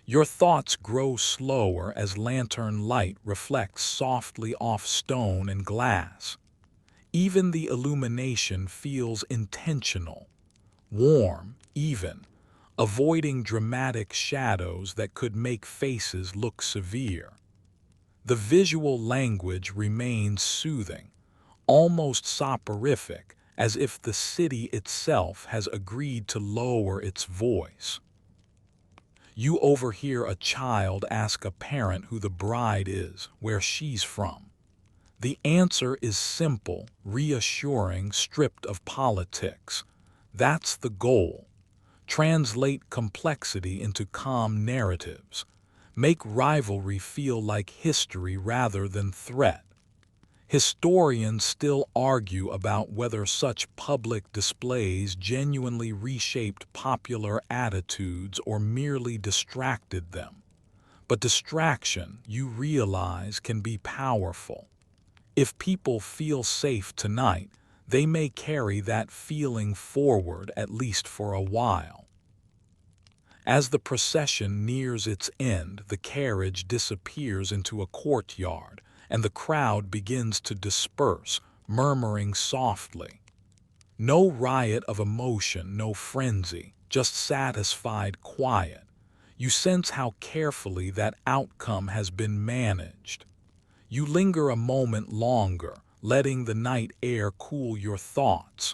Your thoughts grow slower as lantern light reflects softly off stone and glass. Even the illumination feels intentional, warm, even, avoiding dramatic shadows that could make faces look severe. The visual language remains soothing, almost soporific, as if the city itself has agreed to lower its voice. You overhear a child ask a parent who the bride is, where she's from. The answer is simple, reassuring, stripped of politics. That's the goal. Translate complexity into calm narratives. Make rivalry feel like history rather than threat. Historians still argue about whether such public displays genuinely reshaped popular attitudes or merely distracted them. But distraction, you realize, can be powerful. If people feel safe tonight, they may carry that feeling forward at least for a while. As the procession nears its end, the carriage disappears into a courtyard, and the crowd begins to disperse, murmuring softly. No riot of emotion, no frenzy, just satisfied quiet. You sense how carefully that outcome has been managed. You linger a moment longer, letting the night air cool your thoughts.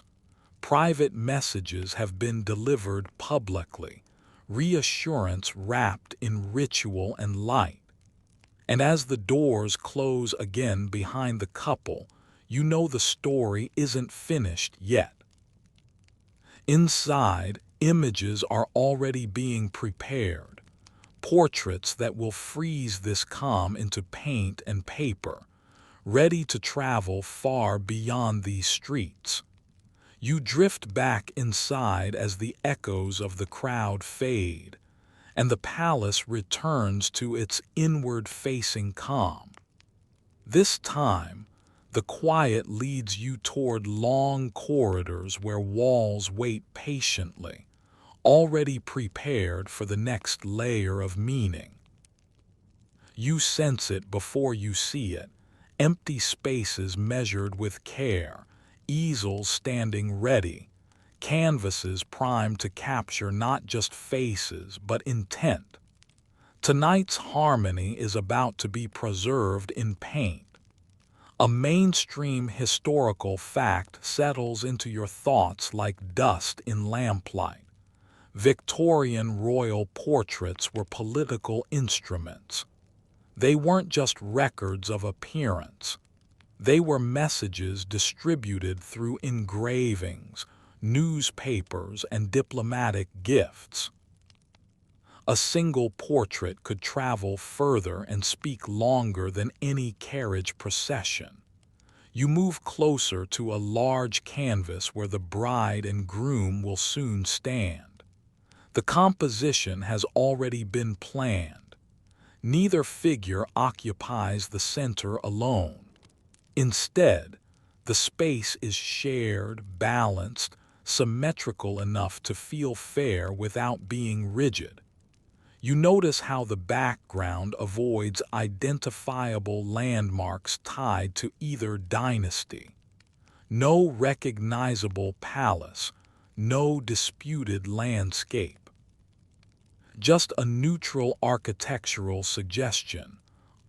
Private messages have been delivered publicly, reassurance wrapped in ritual and light. And as the doors close again behind the couple, you know the story isn't finished yet. Inside, images are already being prepared, portraits that will freeze this calm into paint and paper, ready to travel far beyond these streets. You drift back inside as the echoes of the crowd fade, and the palace returns to its inward-facing calm. This time, the quiet leads you toward long corridors where walls wait patiently, already prepared for the next layer of meaning. You sense it before you see it, empty spaces measured with care, easels standing ready, canvases primed to capture not just faces but intent. Tonight's harmony is about to be preserved in paint. A mainstream historical fact settles into your thoughts like dust in lamplight. Victorian royal portraits were political instruments. They weren't just records of appearance. They were messages distributed through engravings, newspapers, and diplomatic gifts. A single portrait could travel further and speak longer than any carriage procession. You move closer to a large canvas where the bride and groom will soon stand. The composition has already been planned. Neither figure occupies the center alone. Instead, the space is shared, balanced, symmetrical enough to feel fair without being rigid. You notice how the background avoids identifiable landmarks tied to either dynasty. No recognizable palace, no disputed landscape. Just a neutral architectural suggestion,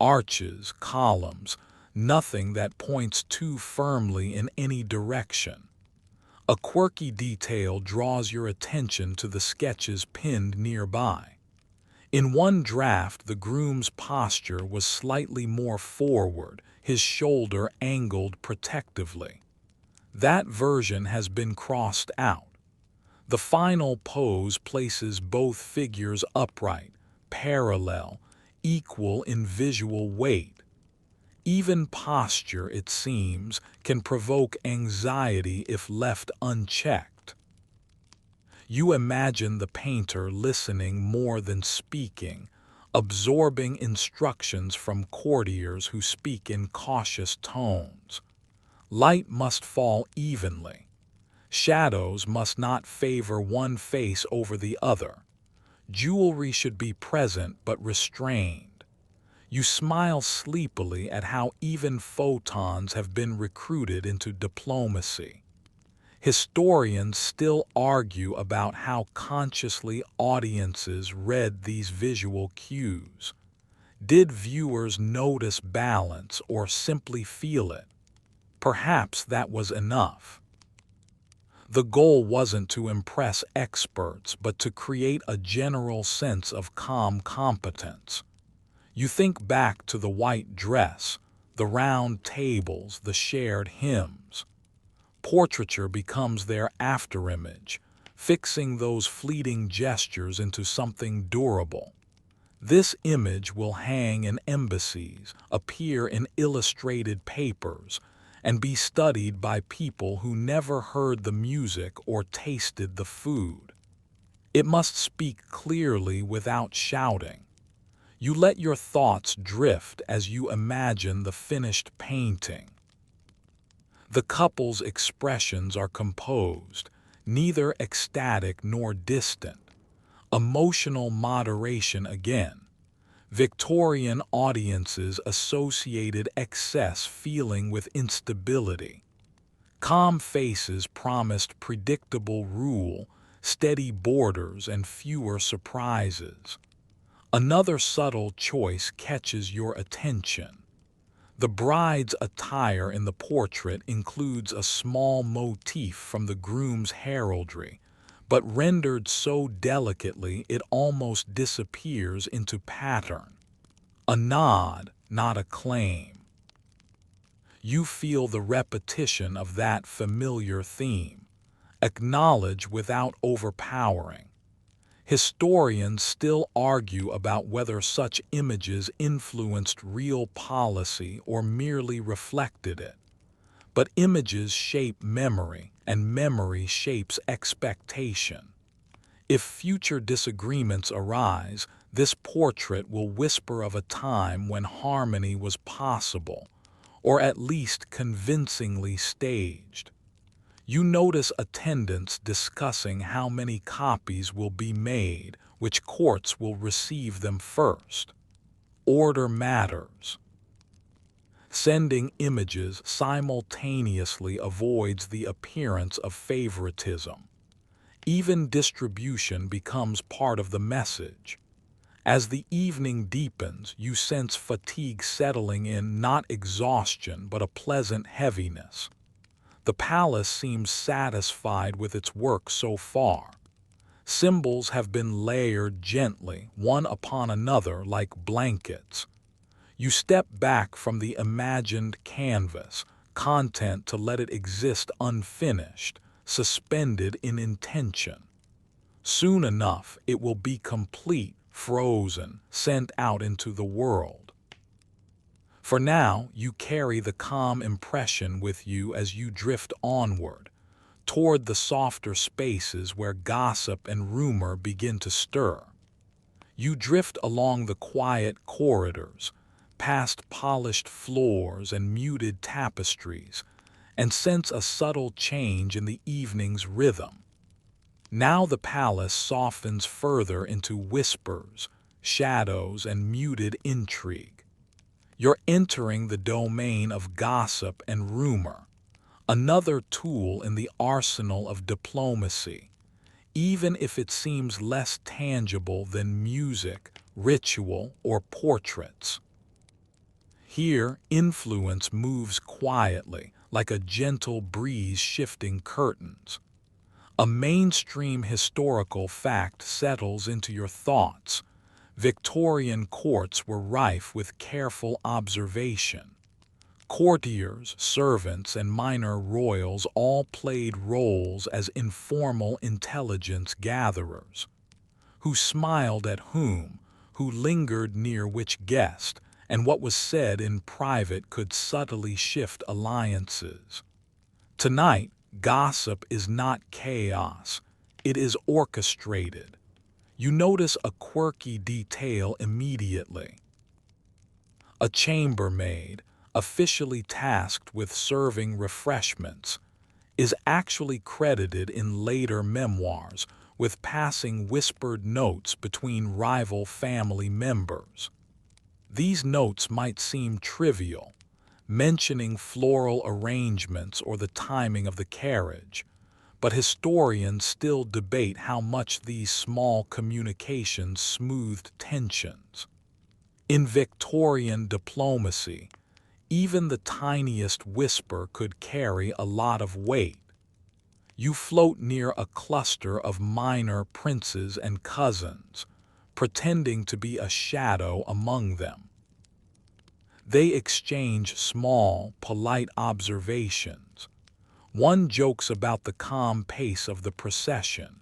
arches, columns, nothing that points too firmly in any direction. A quirky detail draws your attention to the sketches pinned nearby. In one draft, the groom's posture was slightly more forward, his shoulder angled protectively. That version has been crossed out. The final pose places both figures upright, parallel, equal in visual weight. Even posture, it seems, can provoke anxiety if left unchecked. You imagine the painter listening more than speaking, absorbing instructions from courtiers who speak in cautious tones. Light must fall evenly. Shadows must not favor one face over the other. Jewelry should be present but restrained. You smile sleepily at how even photons have been recruited into diplomacy. Historians still argue about how consciously audiences read these visual cues. Did viewers notice balance or simply feel it? Perhaps that was enough. The goal wasn't to impress experts, but to create a general sense of calm competence. You think back to the white dress, the round tables, the shared hymns. Portraiture becomes their afterimage, fixing those fleeting gestures into something durable. This image will hang in embassies, appear in illustrated papers, and be studied by people who never heard the music or tasted the food. It must speak clearly without shouting. You let your thoughts drift as you imagine the finished painting. The couple's expressions are composed, neither ecstatic nor distant. Emotional moderation again. Victorian audiences associated excess feeling with instability. Calm faces promised predictable rule, steady borders, and fewer surprises. Another subtle choice catches your attention. The bride's attire in the portrait includes a small motif from the groom's heraldry, but rendered so delicately it almost disappears into pattern. A nod, not a claim. You feel the repetition of that familiar theme. Acknowledge without overpowering. Historians still argue about whether such images influenced real policy or merely reflected it. But images shape memory, and memory shapes expectation. If future disagreements arise, this portrait will whisper of a time when harmony was possible, or at least convincingly staged. You notice attendants discussing how many copies will be made, which courts will receive them first. Order matters. Sending images simultaneously avoids the appearance of favoritism. Even distribution becomes part of the message. As the evening deepens, you sense fatigue settling in, not exhaustion, but a pleasant heaviness. The palace seems satisfied with its work so far. Symbols have been layered gently, one upon another like blankets. You step back from the imagined canvas, content to let it exist unfinished, suspended in intention. Soon enough, it will be complete, frozen, sent out into the world. For now, you carry the calm impression with you as you drift onward, toward the softer spaces where gossip and rumor begin to stir. You drift along the quiet corridors, past polished floors and muted tapestries, and sense a subtle change in the evening's rhythm. Now the palace softens further into whispers, shadows, and muted intrigue. You're entering the domain of gossip and rumor, another tool in the arsenal of diplomacy, even if it seems less tangible than music, ritual, or portraits. Here, influence moves quietly, like a gentle breeze shifting curtains. A mainstream historical fact settles into your thoughts. Victorian courts were rife with careful observation. Courtiers, servants, and minor royals all played roles as informal intelligence gatherers. Who smiled at whom, who lingered near which guest, and what was said in private could subtly shift alliances. Tonight, gossip is not chaos, it is orchestrated. You notice a quirky detail immediately. A chambermaid, officially tasked with serving refreshments, is actually credited in later memoirs with passing whispered notes between rival family members. These notes might seem trivial, mentioning floral arrangements or the timing of the carriage, but historians still debate how much these small communications smoothed tensions. In Victorian diplomacy, even the tiniest whisper could carry a lot of weight. You float near a cluster of minor princes and cousins, pretending to be a shadow among them. They exchange small, polite observations. One jokes about the calm pace of the procession,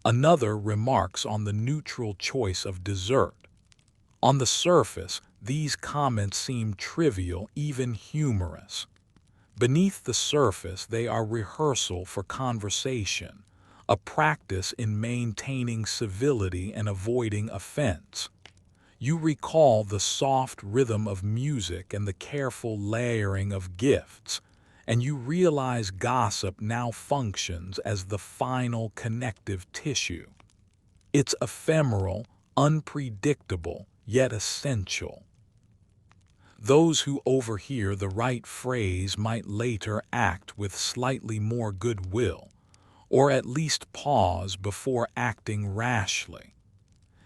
another remarks on the neutral choice of dessert. On the surface, these comments seem trivial, even humorous. Beneath the surface, they are rehearsal for conversation, a practice in maintaining civility and avoiding offense. You recall the soft rhythm of music and the careful layering of gifts, and you realize gossip now functions as the final connective tissue. It's ephemeral, unpredictable, yet essential. Those who overhear the right phrase might later act with slightly more goodwill, or at least pause before acting rashly.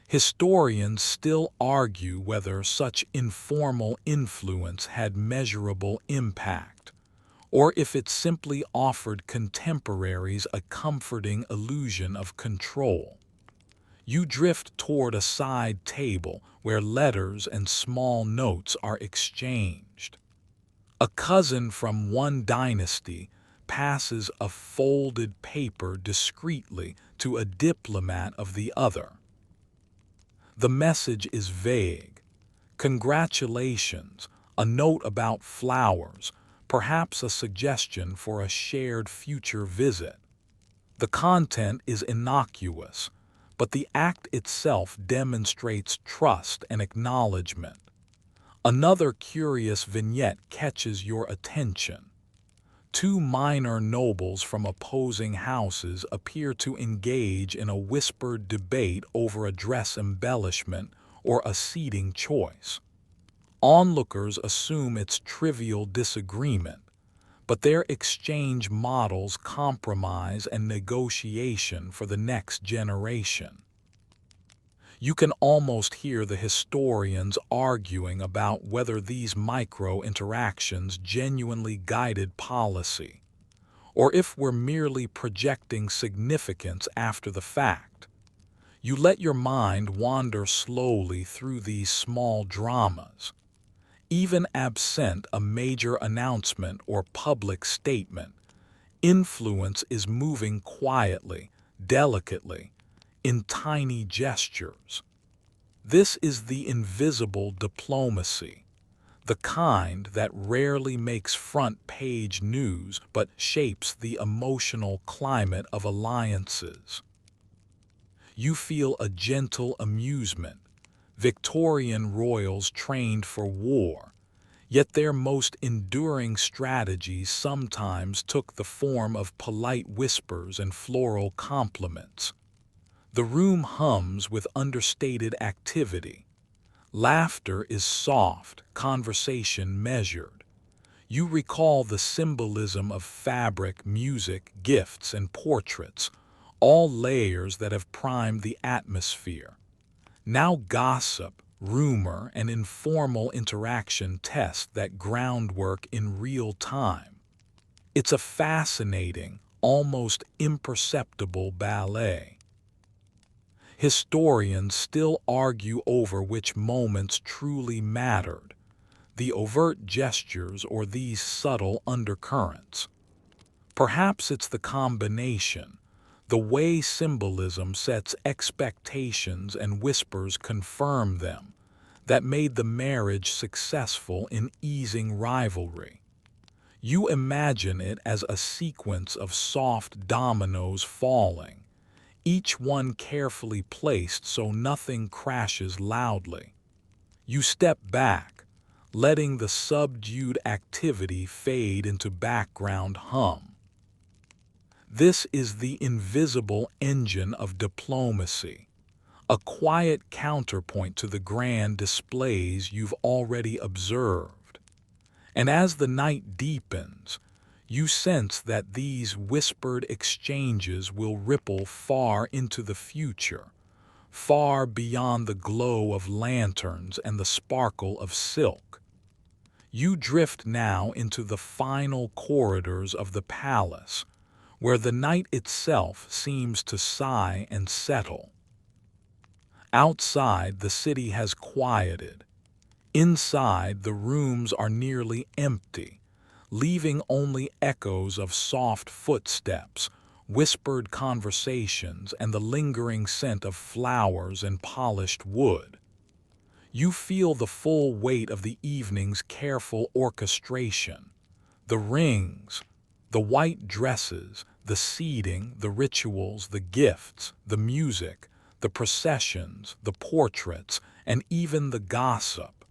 Historians still argue whether such informal influence had measurable impact, or if it simply offered contemporaries a comforting illusion of control. You drift toward a side table where letters and small notes are exchanged. A cousin from one dynasty passes a folded paper discreetly to a diplomat of the other. The message is vague. Congratulations, a note about flowers, perhaps a suggestion for a shared future visit. The content is innocuous, but the act itself demonstrates trust and acknowledgement. Another curious vignette catches your attention. Two minor nobles from opposing houses appear to engage in a whispered debate over a dress embellishment or a seating choice. Onlookers assume it's trivial disagreement, but their exchange models compromise and negotiation for the next generation. You can almost hear the historians arguing about whether these micro-interactions genuinely guided policy, or if we're merely projecting significance after the fact. You let your mind wander slowly through these small dramas. Even absent a major announcement or public statement, influence is moving quietly, delicately, in tiny gestures. This is the invisible diplomacy, the kind that rarely makes front-page news but shapes the emotional climate of alliances. You feel a gentle amusement. Victorian royals trained for war, yet their most enduring strategies sometimes took the form of polite whispers and floral compliments. The room hums with understated activity. Laughter is soft, conversation measured. You recall the symbolism of fabric, music, gifts, and portraits, all layers that have primed the atmosphere. Now gossip, rumor, and informal interaction test that groundwork in real time. It's a fascinating, almost imperceptible ballet. Historians still argue over which moments truly mattered, the overt gestures or these subtle undercurrents? Perhaps it's the combination, the way symbolism sets expectations and whispers confirm them, that made the marriage successful in easing rivalry. You imagine it as a sequence of soft dominoes falling, each one carefully placed so nothing crashes loudly. You step back, letting the subdued activity fade into background hum. This is the invisible engine of diplomacy, a quiet counterpoint to the grand displays you've already observed. And as the night deepens, you sense that these whispered exchanges will ripple far into the future, far beyond the glow of lanterns and the sparkle of silk. You drift now into the final corridors of the palace, where the night itself seems to sigh and settle. Outside, the city has quieted. Inside, the rooms are nearly empty, leaving only echoes of soft footsteps, whispered conversations, and the lingering scent of flowers and polished wood. You feel the full weight of the evening's careful orchestration. The rings, the white dresses, the seating, the rituals, the gifts, the music, the processions, the portraits, and even the gossip.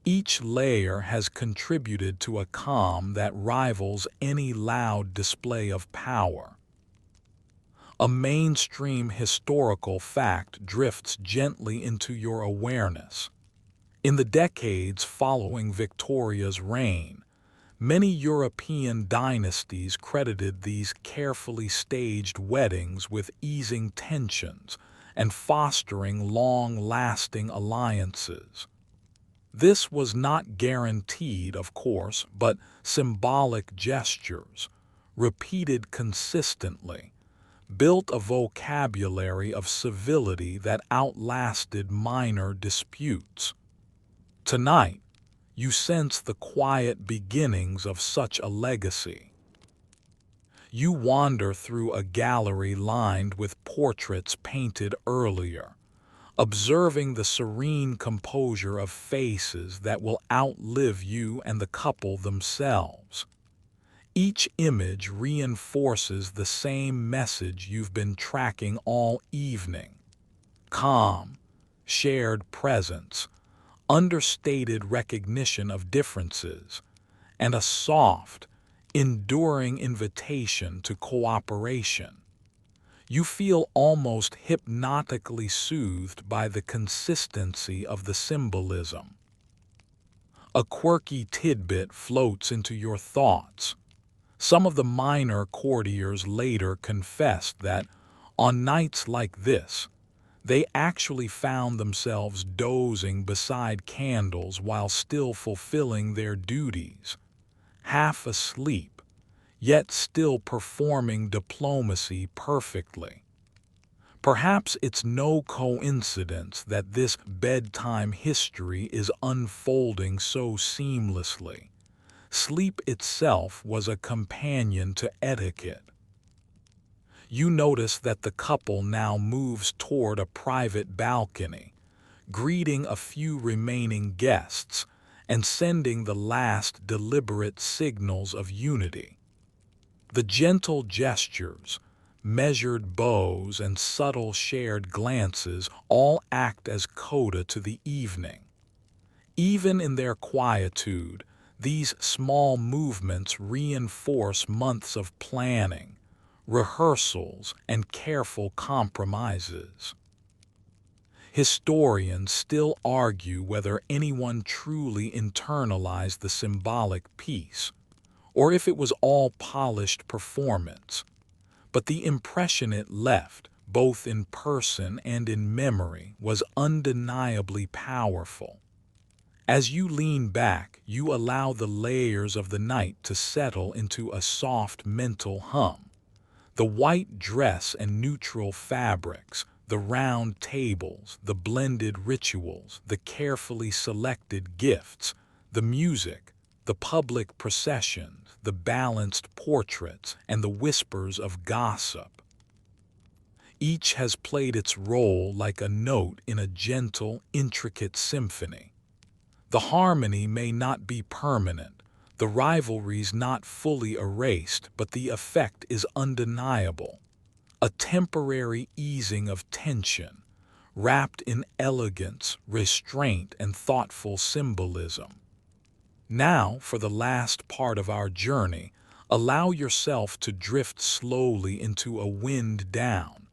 Each layer has contributed to a calm that rivals any loud display of power. A mainstream historical fact drifts gently into your awareness. In the decades following Victoria's reign, many European dynasties credited these carefully staged weddings with easing tensions and fostering long-lasting alliances. This was not guaranteed, of course, but symbolic gestures, repeated consistently, built a vocabulary of civility that outlasted minor disputes. Tonight, you sense the quiet beginnings of such a legacy. You wander through a gallery lined with portraits painted earlier, observing the serene composure of faces that will outlive you and the couple themselves. Each image reinforces the same message you've been tracking all evening: calm, shared presence, understated recognition of differences, and a soft, enduring invitation to cooperation. You feel almost hypnotically soothed by the consistency of the symbolism. A quirky tidbit floats into your thoughts. Some of the minor courtiers later confessed that, on nights like this, they actually found themselves dozing beside candles while still fulfilling their duties, half asleep, yet still performing diplomacy perfectly. Perhaps it's no coincidence that this bedtime history is unfolding so seamlessly. Sleep itself was a companion to etiquette. You notice that the couple now moves toward a private balcony, greeting a few remaining guests and sending the last deliberate signals of unity. The gentle gestures, measured bows, and subtle shared glances all act as coda to the evening. Even in their quietude, these small movements reinforce months of planning, rehearsals, and careful compromises. Historians still argue whether anyone truly internalized the symbolic piece, or if it was all polished performance. But the impression it left, both in person and in memory, was undeniably powerful. As you lean back, you allow the layers of the night to settle into a soft mental hum. The white dress and neutral fabrics, the round tables, the blended rituals, the carefully selected gifts, The music, the public processions, the balanced portraits, and the whispers of gossip. Each has played its role like a note in a gentle, intricate symphony. The harmony may not be permanent, the rivalries not fully erased, but the effect is undeniable. A temporary easing of tension, wrapped in elegance, restraint, and thoughtful symbolism. Now, for the last part of our journey, allow yourself to drift slowly into a wind down,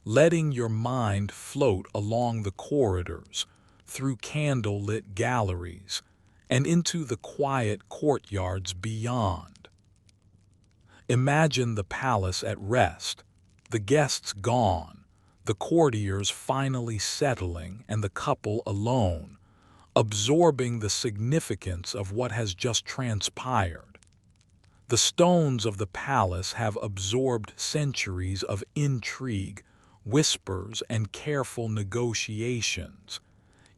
letting your mind float along the corridors, through candle-lit galleries, and into the quiet courtyards beyond. Imagine the palace at rest, the guests gone, the courtiers finally settling, and the couple alone, absorbing the significance of what has just transpired. The stones of the palace have absorbed centuries of intrigue, whispers, and careful negotiations,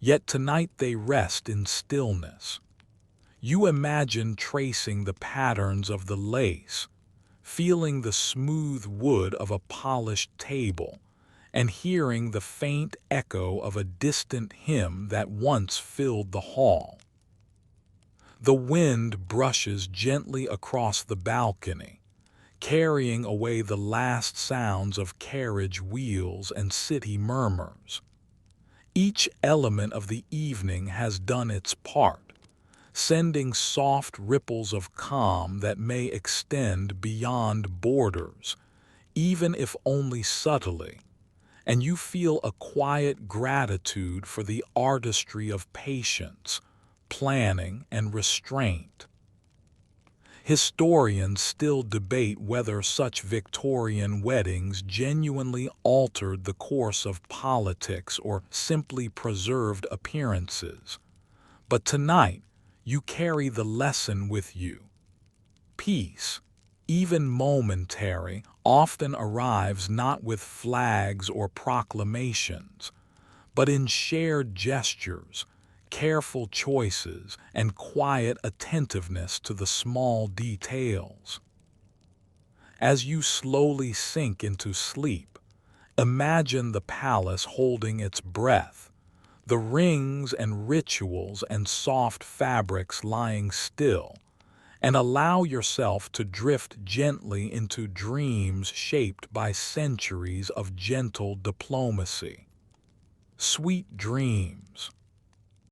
yet tonight they rest in stillness. You imagine tracing the patterns of the lace, feeling the smooth wood of a polished table, and hearing the faint echo of a distant hymn that once filled the hall. The wind brushes gently across the balcony, carrying away the last sounds of carriage wheels and city murmurs. Each element of the evening has done its part, sending soft ripples of calm that may extend beyond borders, even if only subtly, and you feel a quiet gratitude for the artistry of patience, planning, and restraint. Historians still debate whether such Victorian weddings genuinely altered the course of politics or simply preserved appearances. But tonight, you carry the lesson with you. Peace, even momentary, often arrives not with flags or proclamations, but in shared gestures, careful choices, and quiet attentiveness to the small details. As you slowly sink into sleep, imagine the palace holding its breath, the rings and rituals and soft fabrics lying still, and allow yourself to drift gently into dreams shaped by centuries of gentle diplomacy. Sweet dreams.